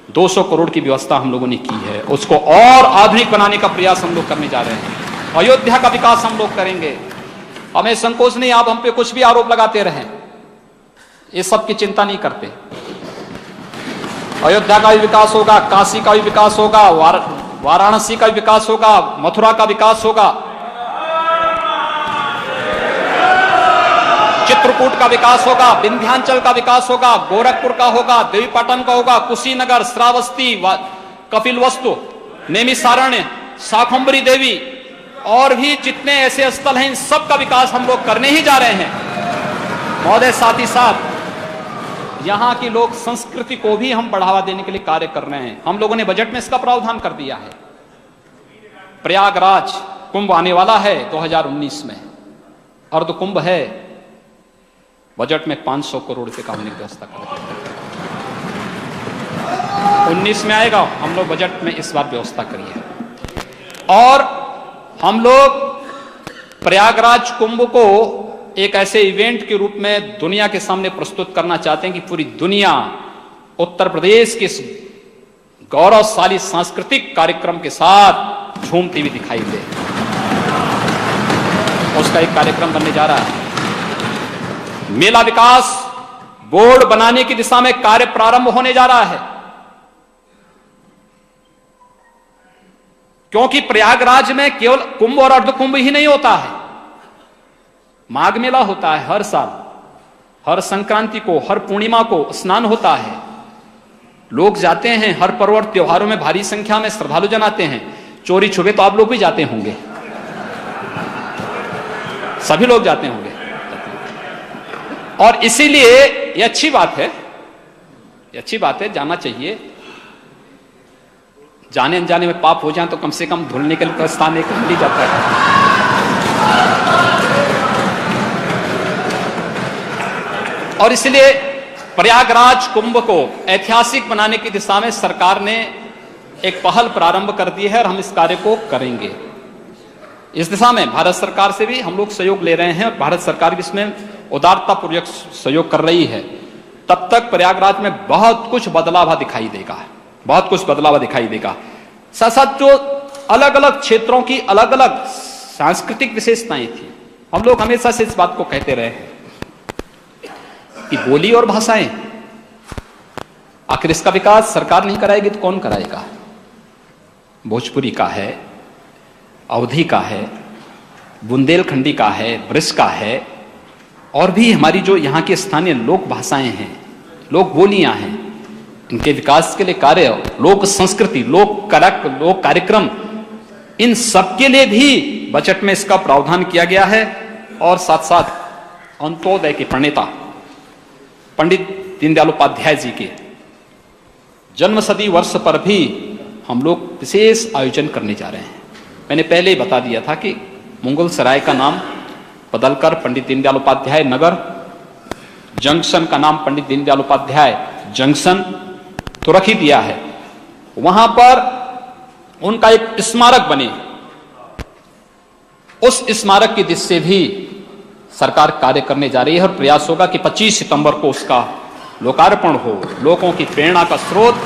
200 करोड़ की व्यवस्था हम लोगों ने की है, उसको और आधुनिक बनाने का प्रयास हम लोग करने जा रहे हैं। अयोध्या का विकास हम लोग करेंगे। हमें संकोच नहीं, आप हम पे कुछ भी आरोप लगाते रहें, ये सब की चिंता नहीं करते। अयोध्या का भी विकास होगा, काशी का भी विकास होगा, वाराणसी का विकास होगा, मथुरा का विकास होगा, चित्रकूट का विकास होगा, विंध्याचल का विकास होगा, गोरखपुर का होगा, देवीपाटन का होगा, कुशीनगर, श्रावस्ती, कपिलवस्तु, नैमिषारण्य, शाकंभरी देवी और भी जितने ऐसे स्थल हैं, इन सब का विकास हम लोग करने ही जा रहे हैं महोदय। साथ ही साथ यहां की लोक संस्कृति को भी हम बढ़ावा देने के लिए कार्य कर रहे हैं। हम लोगों ने बजट में इसका प्रावधान कर दिया है। प्रयागराज कुंभ आने वाला है 2019 में, अर्ध कुंभ है, बजट में 500 करोड़ रुपए का होने की व्यवस्था कर रहे हैं। 19 में आएगा, हम लोग बजट में इस बार व्यवस्था करिए। और हम लोग प्रयागराज कुंभ को एक ऐसे इवेंट के रूप में दुनिया के सामने प्रस्तुत करना चाहते हैं कि पूरी दुनिया उत्तर प्रदेश के इस गौरवशाली सांस्कृतिक कार्यक्रम के साथ झूमती हुई दिखाई दे। उसका एक कार्यक्रम बनने जा रहा है। मेला विकास बोर्ड बनाने की दिशा में कार्य प्रारंभ होने जा रहा है, क्योंकि प्रयागराज में केवल कुंभ और अर्धकुंभ ही नहीं होता है, माघ मेला होता है हर साल, हर संक्रांति को, हर पूर्णिमा को स्नान होता है। लोग जाते हैं हर पर्व और त्योहारों में, भारी संख्या में श्रद्धालु जन आते हैं। चोरी छुपे तो आप लोग भी जाते होंगे, सभी लोग जाते होंगे। और इसीलिए ये अच्छी बात है, ये अच्छी बात है, जाना चाहिए। जाने अनजाने में पाप हो जाए तो कम से कम धुलने के लिए स्थान एक मिल जाता है। और इसलिए प्रयागराज कुंभ को ऐतिहासिक बनाने की दिशा में सरकार ने एक पहल प्रारंभ कर दी है और हम इस कार्य को करेंगे। इस दिशा में भारत सरकार से भी हम लोग सहयोग ले रहे हैं और भारत सरकार भी इसमें उदारतापूर्वक सहयोग कर रही है। तब तक प्रयागराज में बहुत कुछ बदलाव दिखाई देगा, बहुत कुछ बदलाव दिखाई देगा। साथ साथ जो अलग अलग क्षेत्रों की अलग अलग सांस्कृतिक विशेषताएं थी, हम लोग हमेशा से इस बात को कहते रहे हैं कि बोली और भाषाएं, आखिर इसका विकास सरकार नहीं कराएगी तो कौन कराएगा। भोजपुरी का है, अवधी का है, बुंदेलखंडी का है, ब्रिज का है, और भी हमारी जो यहाँ की स्थानीय लोक भाषाएं हैं, लोक बोलियां हैं, इनके विकास के लिए कार्य, लोक संस्कृति, लोक कार्यक्रम, इन सब के लिए भी बजट में इसका प्रावधान किया गया है। और साथ साथ अंत्योदय के प्रणेता पंडित दीनदयाल उपाध्याय जी के जन्मशती वर्ष पर भी हम लोग विशेष आयोजन करने जा रहे हैं। मैंने पहले ही बता दिया था कि मुगल सराय का नाम बदलकर पंडित दीनदयाल उपाध्याय नगर, जंक्शन का नाम पंडित दीनदयाल उपाध्याय जंक्शन तो रख ही दिया है। वहां पर उनका एक स्मारक बने, उस स्मारक की दिशा से भी सरकार कार्य करने जा रही है और प्रयास होगा कि 25 सितंबर को उसका लोकार्पण हो। लोगों की प्रेरणा का स्रोत,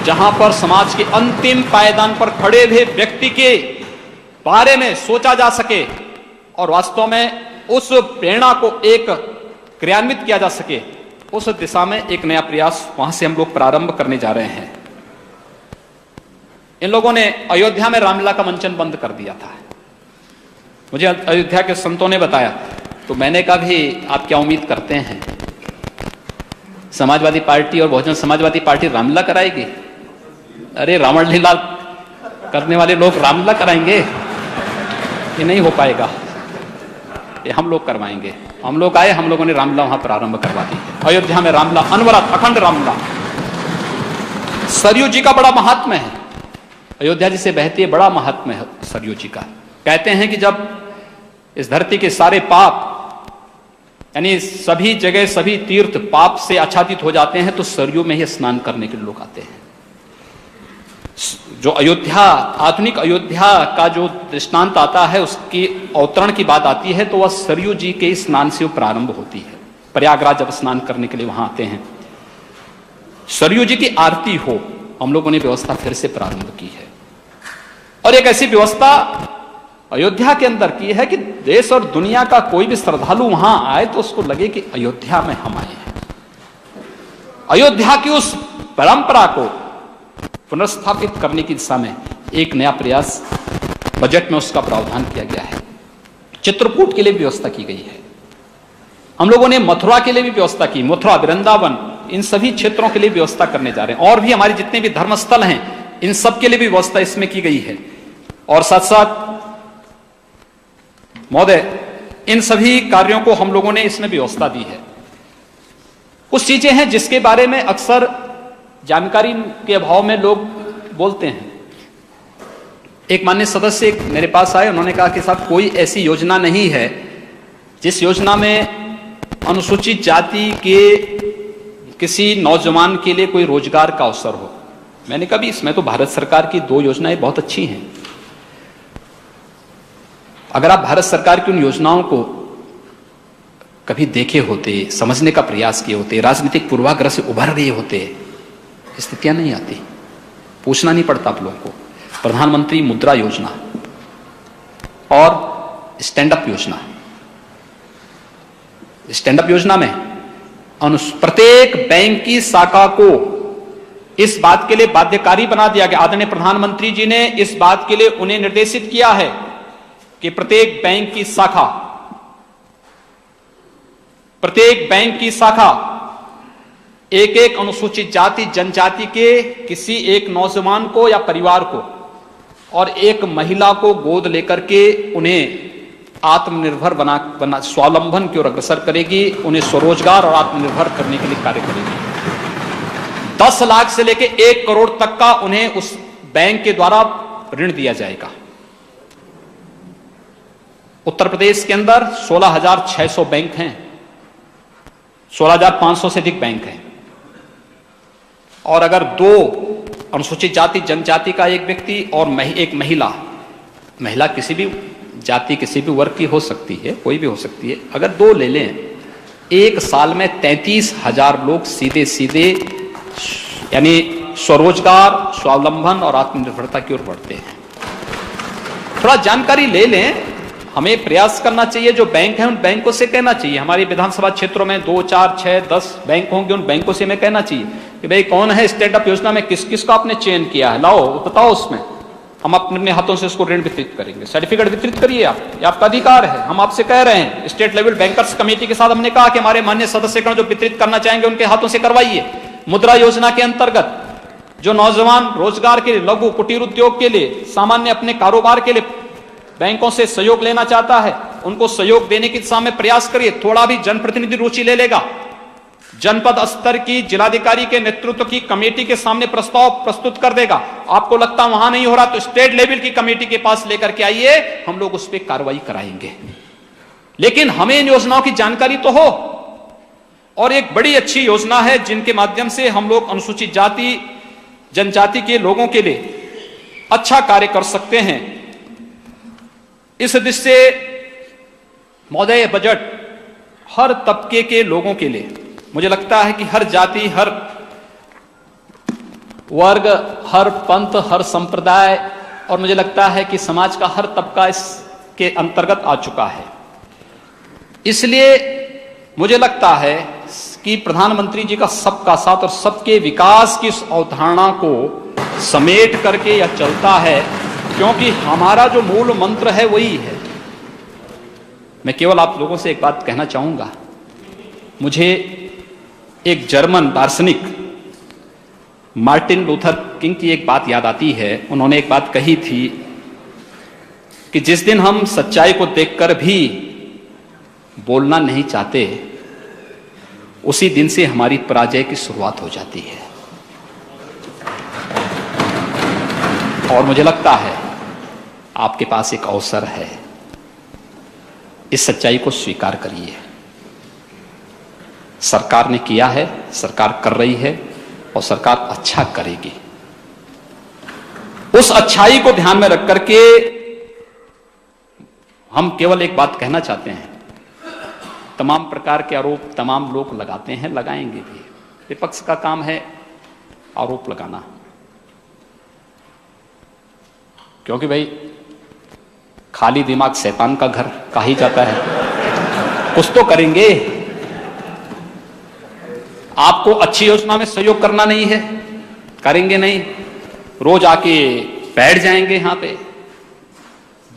जहां पर समाज के अंतिम पायदान पर खड़े हुए व्यक्ति के बारे में सोचा जा सके और वास्तव में उस प्रेरणा को एक क्रियान्वित किया जा सके, उस दिशा में एक नया प्रयास वहां से हम लोग प्रारंभ करने जा रहे हैं। इन लोगों ने अयोध्या में रामलीला का मंचन बंद कर दिया था, मुझे अयोध्या के संतों ने बताया। तो मैंने कहा भी आप क्या उम्मीद करते हैं, समाजवादी पार्टी और बहुजन समाजवादी पार्टी रामलीला कराएगी? अरे रावण लीला करने वाले लोग रामलीला कराएंगे? ये नहीं हो पाएगा, ये हम लोग करवाएंगे। हम लोग आए, हम लोगों ने रामलीला वहां प्रारंभ करवा दी। अयोध्या में रामलीला अनवरत अखंड रामलीला। सरयू जी का बड़ा महात्म्य है, अयोध्या जी से बहती है, बड़ा महात्म्य है सरयू जी का। कहते हैं कि जब इस धरती के सारे पाप, यानी सभी जगह सभी तीर्थ पाप से आच्छादित हो जाते हैं, तो सरयू में ही स्नान करने के लिए लोग आते हैं। जो अयोध्या, आधुनिक अयोध्या का जो दृष्टांत आता है, उसकी अवतरण की बात आती है, तो वह सरयू जी के स्नान से प्रारंभ होती है। प्रयागराज जब स्नान करने के लिए वहां आते हैं, सरयू जी की आरती हो, हम लोगों ने व्यवस्था फिर से प्रारंभ की है। और एक ऐसी व्यवस्था अयोध्या के अंदर की है कि देश और दुनिया का कोई भी श्रद्धालु वहां आए तो उसको लगे कि अयोध्या में हम आए हैं। अयोध्या की उस परंपरा को पुनर्स्थापित करने की दिशा में एक नया प्रयास बजट में उसका प्रावधान किया गया है। चित्रकूट के लिए भी व्यवस्था की गई है। हम लोगों ने मथुरा के लिए भी व्यवस्था की, मथुरा, वृंदावन, इन सभी क्षेत्रों के लिए व्यवस्था करने जा रहे हैं। और भी हमारे जितने भी धर्मस्थल हैं, इन सब के लिए भी व्यवस्था इसमें की गई है। और साथ साथ महोदय, इन सभी कार्यों को हम लोगों ने इसमें व्यवस्था दी है। कुछ चीजें हैं जिसके बारे में अक्सर जानकारी के अभाव में लोग बोलते हैं। एक माननीय सदस्य मेरे पास आए, उन्होंने कहा कि साहब कोई ऐसी योजना नहीं है जिस योजना में अनुसूचित जाति के किसी नौजवान के लिए कोई रोजगार का अवसर हो। मैंने कहा भी इसमें तो भारत सरकार की 2 योजनाएं बहुत अच्छी हैं। अगर आप भारत सरकार की उन योजनाओं को कभी देखे होते, समझने का प्रयास किए होते, राजनीतिक पूर्वाग्रह से उभर रहे होते, स्थितियां नहीं आती, पूछना नहीं पड़ता आप लोगों को। प्रधानमंत्री मुद्रा योजना और स्टैंड अप योजना, स्टैंड अप योजना में प्रत्येक बैंक की शाखा को इस बात के लिए बाध्यकारी बना दिया गया। आदरणीय प्रधानमंत्री जी ने इस बात के लिए उन्हें निर्देशित किया है कि प्रत्येक बैंक की शाखा एक एक अनुसूचित जाति जनजाति के किसी एक नौजवान को या परिवार को और एक महिला को गोद लेकर के उन्हें आत्मनिर्भर बना स्वावलंबन की ओर अग्रसर करेगी, उन्हें स्वरोजगार और आत्मनिर्भर करने के लिए कार्य करेगी। 10 लाख से लेकर 1 करोड़ तक का उन्हें उस बैंक के द्वारा ऋण दिया जाएगा। उत्तर प्रदेश के अंदर 16,600 बैंक हैं, 16,500 से अधिक बैंक हैं। और अगर 2 अनुसूचित जाति जनजाति का एक व्यक्ति और एक महिला किसी भी जाति किसी भी वर्ग की हो सकती है, कोई भी हो सकती है, अगर 2 ले लें, 1 साल में 33,000 लोग सीधे सीधे यानी स्वरोजगार, स्वावलंबन और आत्मनिर्भरता की ओर बढ़ते हैं। थोड़ा जानकारी ले लें। हमें प्रयास करना चाहिए, जो बैंक हैं उन बैंकों से कहना चाहिए। हमारी विधानसभा क्षेत्रों में 2, 4, 6, 10 बैंक होंगे, उन बैंकों से हमें कहना चाहिए कि भाई कौन है स्टैंड अप योजना में किस किस का आपने चयन किया है, लाओ बताओ, उसमें हम अपने हाथों से उसको ऋण वितरित करेंगे। सर्टिफिकेट वितरित करिए आप, ये आपका अधिकार है। हम आपसे कह रहे हैं, स्टेट लेवल बैंकर्स कमेटी के साथ हमने कहा कि हमारे माननीय सदस्यगण जो वितरित करना चाहेंगे उनके हाथों से करवाइए। मुद्रा योजना के अंतर्गत जो नौजवान रोजगार के लिए, लघु कुटीर उद्योग के लिए, सामान्य अपने कारोबार के लिए बैंकों से सहयोग लेना चाहता है, उनको सहयोग देने की दिशा में प्रयास करिए। थोड़ा भी जनप्रतिनिधि रुचि ले लेगा, जनपद स्तर की जिलाधिकारी के नेतृत्व की कमेटी के सामने प्रस्ताव प्रस्तुत कर देगा। आपको लगता वहां नहीं हो रहा तो स्टेट लेवल की कमेटी के पास लेकर के आइए, हम लोग उस पर कार्रवाई कराएंगे। लेकिन हमें इन योजनाओं की जानकारी तो हो। और एक बड़ी अच्छी योजना है जिनके माध्यम से हम लोग अनुसूचित जाति जनजाति के लोगों के लिए अच्छा कार्य कर सकते हैं। इस दृष्टि से महोदय, बजट हर तबके के लोगों के लिए, मुझे लगता है कि हर जाति, हर वर्ग, हर पंथ, हर संप्रदाय और मुझे लगता है कि समाज का हर तबका इसके अंतर्गत आ चुका है। इसलिए मुझे लगता है कि प्रधानमंत्री जी का सबका साथ और सबके विकास की इस अवधारणा को समेट करके यह चलता है, क्योंकि हमारा जो मूल मंत्र है वही है। मैं केवल आप लोगों से एक बात कहना चाहूंगा। मुझे एक जर्मन दार्शनिक मार्टिन लूथर किंग की एक बात याद आती है। उन्होंने एक बात कही थी कि जिस दिन हम सच्चाई को देखकर भी बोलना नहीं चाहते, उसी दिन से हमारी पराजय की शुरुआत हो जाती है। और मुझे लगता है आपके पास एक अवसर है, इस सच्चाई को स्वीकार करिए। सरकार ने किया है, सरकार कर रही है और सरकार अच्छा करेगी। उस अच्छाई को ध्यान में रख करके हम केवल एक बात कहना चाहते हैं। तमाम प्रकार के आरोप तमाम लोग लगाते हैं, लगाएंगे भी। विपक्ष का काम है आरोप लगाना, क्योंकि भाई खाली दिमाग शैतान का घर कहा ही जाता है। कुछ तो करेंगे। आपको अच्छी योजना में सहयोग करना नहीं है, करेंगे नहीं। रोज आके बैठ जाएंगे यहां पे।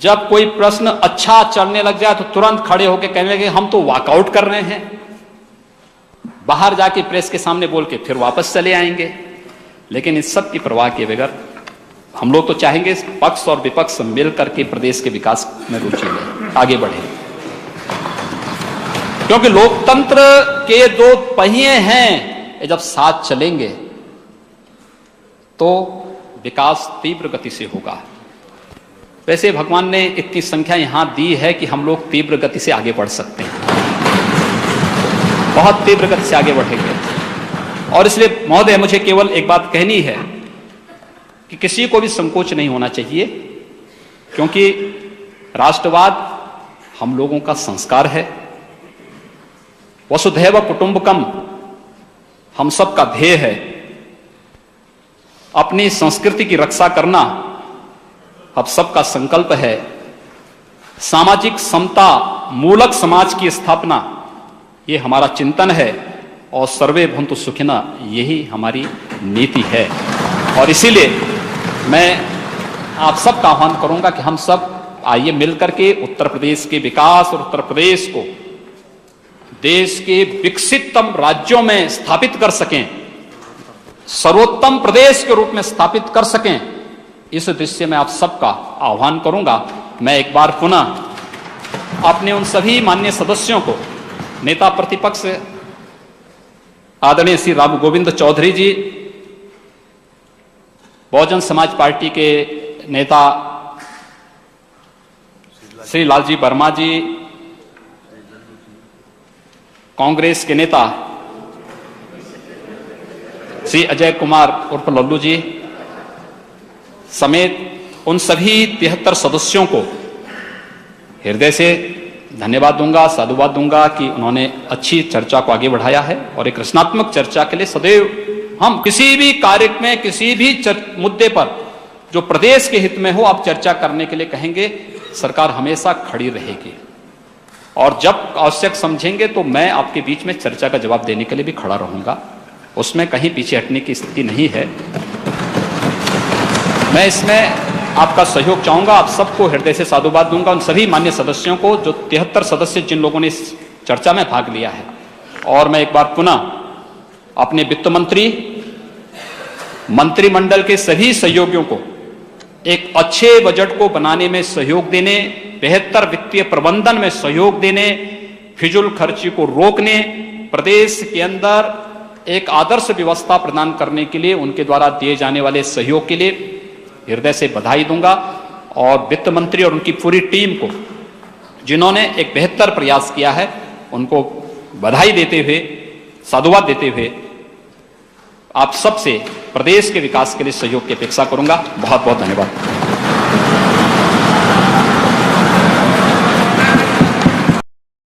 जब कोई प्रश्न अच्छा चलने लग जाए तो तुरंत खड़े होकर कहने लगे हम तो वॉकआउट कर रहे हैं, बाहर जाके प्रेस के सामने बोल के फिर वापस चले आएंगे। लेकिन इस सब की परवाह किए बगैर हम लोग तो चाहेंगे पक्ष और विपक्ष मिल करके प्रदेश के विकास में रुचि लें, आगे बढ़े, क्योंकि लोकतंत्र के दो पहिए हैं, ये जब साथ चलेंगे तो विकास तीव्र गति से होगा। वैसे भगवान ने इतनी संख्या यहां दी है कि हम लोग तीव्र गति से आगे बढ़ सकते हैं, बहुत तीव्र गति से आगे बढ़ेंगे। और इसलिए महोदय मुझे केवल एक बात कहनी है कि किसी को भी संकोच नहीं होना चाहिए, क्योंकि राष्ट्रवाद हम लोगों का संस्कार है। वसुधैव कुटुंबकम हम सब का ध्येय है। अपनी संस्कृति की रक्षा करना अब सबका संकल्प है। सामाजिक समता मूलक समाज की स्थापना ये हमारा चिंतन है, और सर्वे भवन्तु सुखिनः यही हमारी नीति है। और इसीलिए मैं आप सबका आह्वान करूंगा कि हम सब आइए मिलकर के उत्तर प्रदेश के विकास और उत्तर प्रदेश को देश के विकसिततम राज्यों में स्थापित कर सकें, सर्वोत्तम प्रदेश के रूप में स्थापित कर सकें। इस दृश्य में आप सबका आह्वान करूंगा। मैं एक बार पुनः अपने उन सभी माननीय सदस्यों को, नेता प्रतिपक्ष आदरणीय श्री राम गोविंद चौधरी जी, बहुजन समाज पार्टी के नेता श्री लालजी वर्मा जी, कांग्रेस के नेता श्री अजय कुमार उर्फ लल्लू जी समेत उन सभी 73 सदस्यों को हृदय से धन्यवाद दूंगा, साधुवाद दूंगा कि उन्होंने अच्छी चर्चा को आगे बढ़ाया है। और एक रचनात्मक चर्चा के लिए सदैव हम किसी भी कार्य में, किसी भी मुद्दे पर जो प्रदेश के हित में हो आप चर्चा करने के लिए कहेंगे, सरकार हमेशा खड़ी रहेगी। और जब आवश्यक समझेंगे तो मैं आपके बीच में चर्चा का जवाब देने के लिए भी खड़ा रहूंगा, उसमें कहीं पीछे हटने की स्थिति नहीं है। मैं इसमें आपका सहयोग चाहूंगा, आप सबको हृदय से साधुवाद दूंगा, उन सभी मान्य सदस्यों को जो 73 सदस्य जिन लोगों ने इस चर्चा में भाग लिया है। और मैं एक बार पुनः अपने वित्त मंत्री, मंत्रिमंडल के सभी सहयोगियों को एक अच्छे बजट को बनाने में सहयोग देने, बेहतर वित्तीय प्रबंधन में सहयोग देने, फिजूल खर्ची को रोकने, प्रदेश के अंदर एक आदर्श व्यवस्था प्रदान करने के लिए उनके द्वारा दिए जाने वाले सहयोग के लिए हृदय से बधाई दूंगा। और वित्त मंत्री और उनकी पूरी टीम को जिन्होंने एक बेहतर प्रयास किया है, उनको बधाई देते हुए, साधुवाद देते हुए आप सबसे प्रदेश के विकास के लिए सहयोग की अपेक्षा करूंगा। बहुत बहुत धन्यवाद।